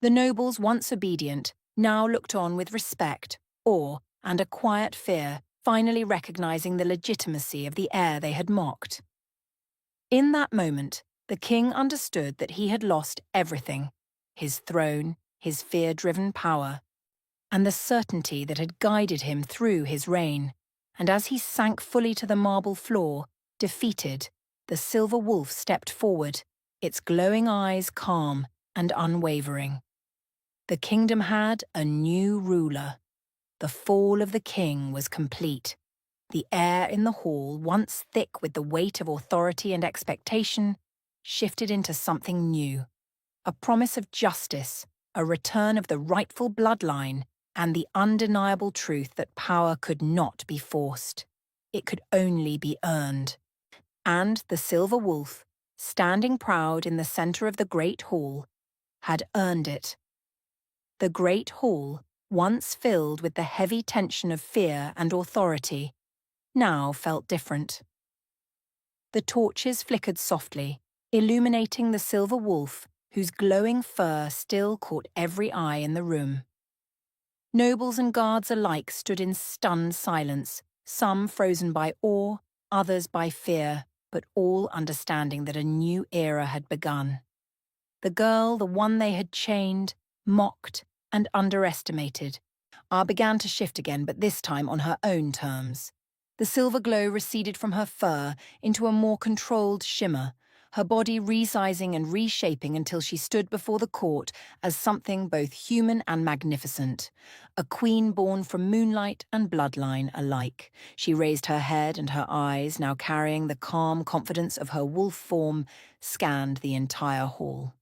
The nobles, once obedient, now looked on with respect, awe, and a quiet fear, finally recognizing the legitimacy of the heir they had mocked. In that moment, the king understood that he had lost everything: his throne, his fear-driven power, and the certainty that had guided him through his reign. And as he sank fully to the marble floor, defeated, the silver wolf stepped forward, its glowing eyes calm and unwavering. The kingdom had a new ruler. The fall of the king was complete. The air in the hall, once thick with the weight of authority and expectation, shifted into something new. A promise of justice, a return of the rightful bloodline, and the undeniable truth that power could not be forced. It could only be earned. And the silver wolf, standing proud in the center of the great hall, had earned it. The great hall, once filled with the heavy tension of fear and authority, now felt different. The torches flickered softly, illuminating the silver wolf, whose glowing fur still caught every eye in the room. Nobles and guards alike stood in stunned silence, some frozen by awe, others by fear, but all understanding that a new era had begun. The girl, the one they had chained, mocked, and underestimated, began to shift again, but this time on her own terms. The silver glow receded from her fur into a more controlled shimmer, her body resizing and reshaping until she stood before the court as something both human and magnificent, a queen born from moonlight and bloodline alike. She raised her head, and her eyes, now carrying the calm confidence of her wolf form, scanned the entire hall.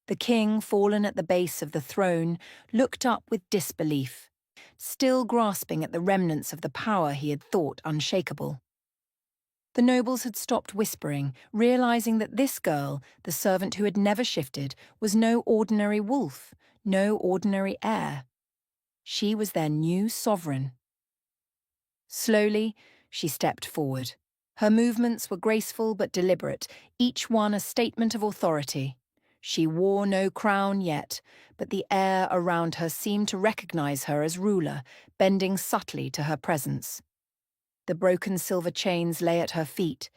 The king, fallen at the base of the throne, looked up with disbelief, still grasping at the remnants of the power he had thought unshakable. The nobles had stopped whispering, realizing that this girl, the servant who had never shifted, was no ordinary wolf, no ordinary heir. She was their new sovereign. Slowly, she stepped forward. Her movements were graceful but deliberate, each one a statement of authority. She wore no crown yet, but the air around her seemed to recognize her as ruler, bending subtly to her presence. The broken silver chains lay at her feet,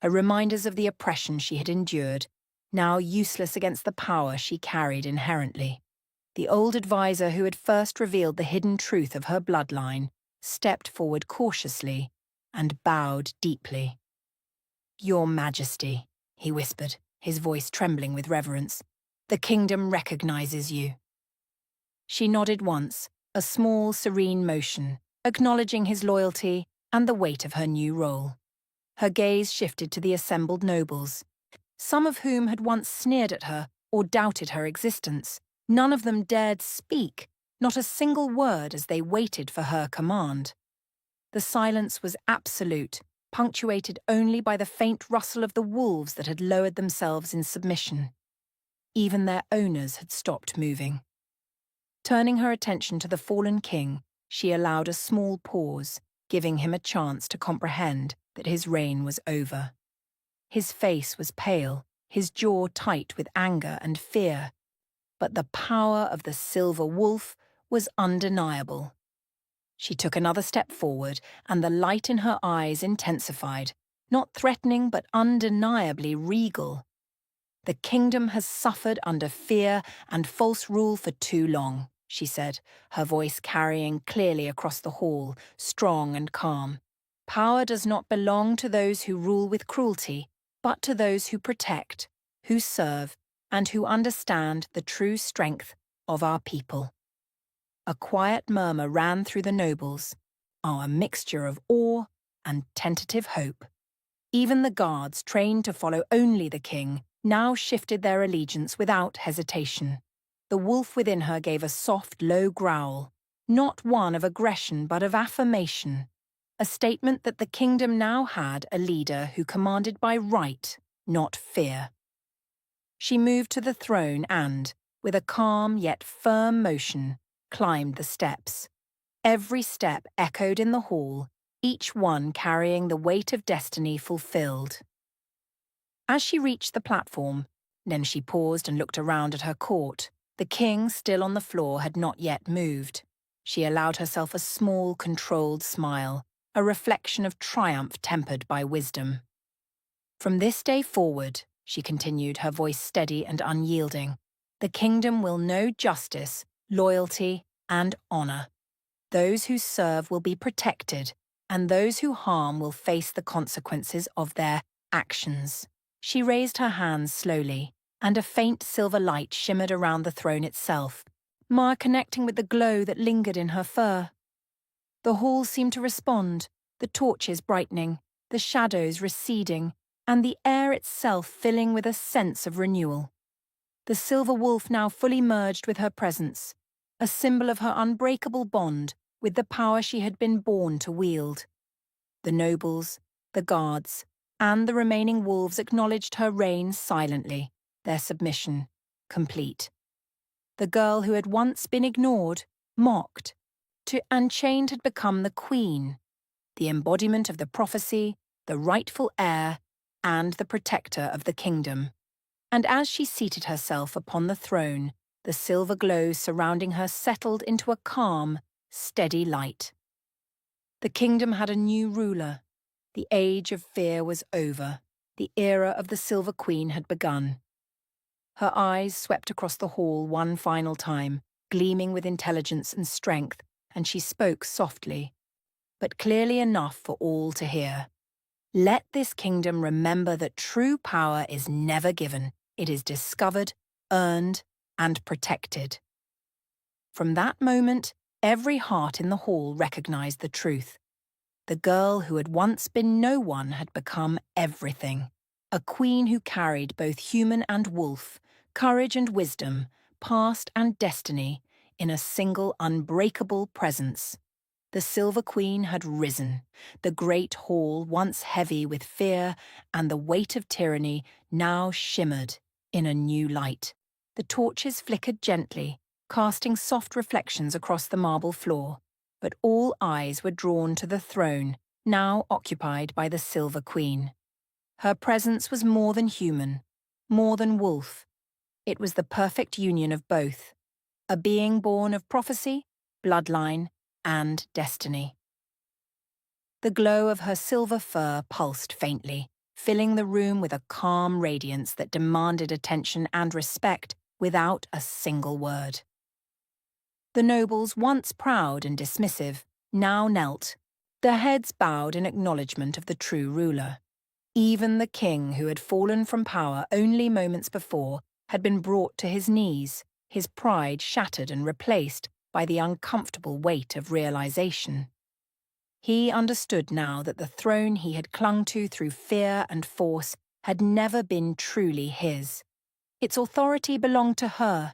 reminders of the oppression she had endured, now useless against the power she carried inherently. The old advisor who had first revealed the hidden truth of her bloodline stepped forward cautiously and bowed deeply. "Your Majesty," he whispered, his voice trembling with reverence, "the kingdom recognizes you." She nodded once, a small, serene motion, acknowledging his loyalty and the weight of her new role. Her gaze shifted to the assembled nobles. some of whom had once sneered at her or doubted her existence. None of them dared speak, not a single word as they waited for her command. The silence was absolute, punctuated only by the faint rustle of the wolves that had lowered themselves in submission. Even their owners had stopped moving. Turning her attention to the fallen king, she allowed a small pause, giving him a chance to comprehend that his reign was over. His face was pale, his jaw tight with anger and fear, but the power of the silver wolf was undeniable. She took another step forward, and the light in her eyes intensified, not threatening but undeniably regal. "The kingdom has suffered under fear and false rule for too long," she said, her voice carrying clearly across the hall, strong and calm. "Power does not belong to those who rule with cruelty, but to those who protect, who serve, and who understand the true strength of our people." A quiet murmur ran through the nobles, a mixture of awe and tentative hope. Even the guards, trained to follow only the king, now shifted their allegiance without hesitation. The wolf within her gave a soft, low growl, not one of aggression but of affirmation, a statement that the kingdom now had a leader who commanded by right, not fear. She moved to the throne and, with a calm yet firm motion, climbed the steps. Every step echoed in the hall, each one carrying the weight of destiny fulfilled. As she reached the platform, then she paused and looked around at her court. The king, still on the floor, had not yet moved. She allowed herself a small, controlled smile, a reflection of triumph tempered by wisdom. "From this day forward," she continued, her voice steady and unyielding, "the kingdom will know justice, loyalty, and honor. Those who serve will be protected, and those who harm will face the consequences of their actions." She raised her hands slowly, and a faint silver light shimmered around the throne itself, connecting with the glow that lingered in her fur. The hall seemed to respond, the torches brightening, the shadows receding, and the air itself filling with a sense of renewal. The silver wolf now fully merged with her presence, a symbol of her unbreakable bond with the power she had been born to wield. The nobles, the guards, and the remaining wolves acknowledged her reign silently, their submission complete. The girl who had once been ignored, mocked, and chained had become the queen, the embodiment of the prophecy, the rightful heir, and the protector of the kingdom. And as she seated herself upon the throne, the silver glow surrounding her settled into a calm, steady light. The kingdom had a new ruler. The age of fear was over. The era of the Silver Queen had begun. Her eyes swept across the hall one final time, gleaming with intelligence and strength, and she spoke softly, but clearly enough for all to hear. "Let this kingdom remember that true power is never given. It is discovered, earned, and protected." From that moment, every heart in the hall recognized the truth. The girl who had once been no one had become everything. A queen who carried both human and wolf, courage and wisdom, past and destiny, in a single unbreakable presence. The Silver Queen had risen, the great hall once heavy with fear and the weight of tyranny now shimmered in a new light. The torches flickered gently, casting soft reflections across the marble floor, but all eyes were drawn to the throne, now occupied by the Silver Queen. Her presence was more than human, more than wolf. It was the perfect union of both, a being born of prophecy, bloodline, and destiny. The glow of her silver fur pulsed faintly, filling the room with a calm radiance that demanded attention and respect without a single word. The nobles, once proud and dismissive, now knelt, their heads bowed in acknowledgement of the true ruler. Even the king, who had fallen from power only moments before, had been brought to his knees, his pride shattered and replaced by the uncomfortable weight of realization. He understood now that the throne he had clung to through fear and force had never been truly his. Its authority belonged to her,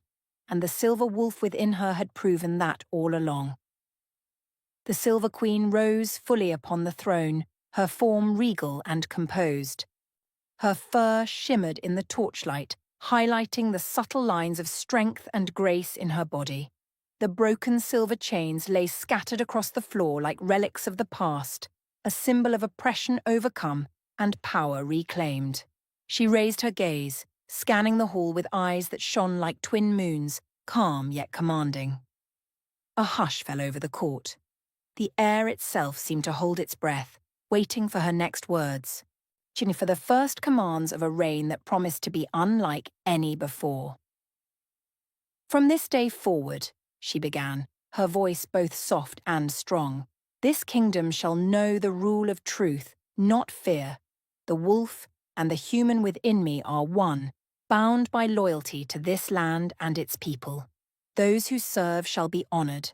and the silver wolf within her had proven that all along. The Silver Queen rose fully upon the throne, her form regal and composed. Her fur shimmered in the torchlight, highlighting the subtle lines of strength and grace in her body. The broken silver chains lay scattered across the floor like relics of the past, a symbol of oppression overcome and power reclaimed. She raised her gaze, scanning the hall with eyes that shone like twin moons, calm yet commanding. A hush fell over the court. The air itself seemed to hold its breath, waiting for her next words, for the first commands of a reign that promised to be unlike any before. "From this day forward," she began, her voice both soft and strong, "this kingdom shall know the rule of truth, not fear. The wolf and the human within me are one, bound by loyalty to this land and its people. Those who serve shall be honored,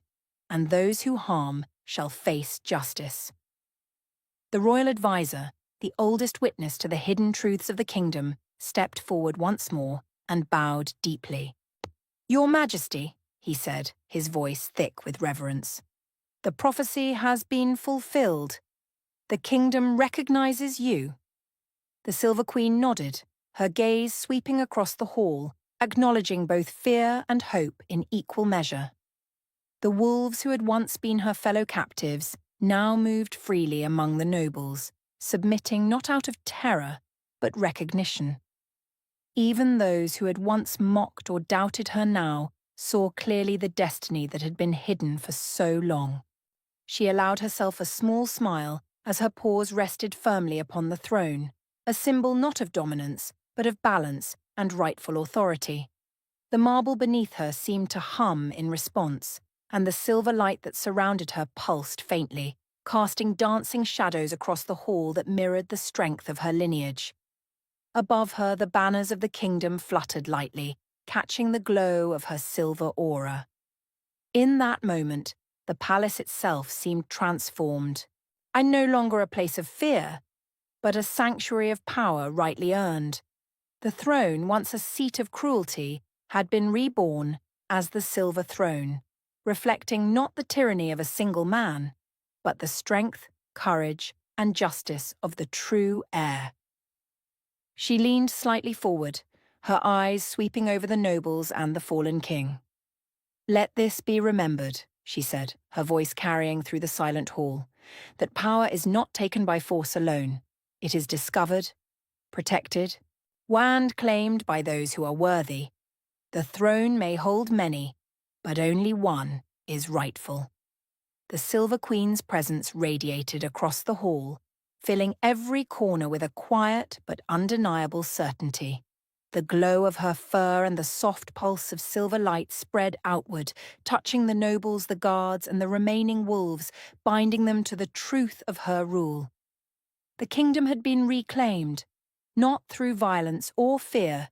and those who harm shall face justice." The royal advisor, the oldest witness to the hidden truths of the kingdom, stepped forward once more and bowed deeply. "Your Majesty," he said, his voice thick with reverence, "the prophecy has been fulfilled. The kingdom recognizes you." The Silver Queen nodded, her gaze sweeping across the hall, acknowledging both fear and hope in equal measure. The wolves who had once been her fellow captives now moved freely among the nobles, submitting not out of terror, but recognition. Even those who had once mocked or doubted her now saw clearly the destiny that had been hidden for so long. She allowed herself a small smile as her paws rested firmly upon the throne, a symbol not of dominance, but of balance and rightful authority. The marble beneath her seemed to hum in response, and the silver light that surrounded her pulsed faintly, casting dancing shadows across the hall that mirrored the strength of her lineage. Above her, the banners of the kingdom fluttered lightly, catching the glow of her silver aura. In that moment, the palace itself seemed transformed, and no longer a place of fear, but a sanctuary of power rightly earned. The throne, once a seat of cruelty, had been reborn as the Silver Throne, reflecting not the tyranny of a single man, but the strength, courage, and justice of the true heir. She leaned slightly forward, her eyes sweeping over the nobles and the fallen king. "Let this be remembered," she said, her voice carrying through the silent hall, "that power is not taken by force alone. It is discovered, protected, and claimed by those who are worthy. The throne may hold many, but only one is rightful." The Silver Queen's presence radiated across the hall, filling every corner with a quiet but undeniable certainty. The glow of her fur and the soft pulse of silver light spread outward, touching the nobles, the guards, and the remaining wolves, binding them to the truth of her rule. The kingdom had been reclaimed, not through violence or fear,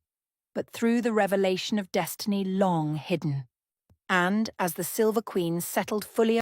but through the revelation of destiny long hidden. And as the Silver Queen settled fully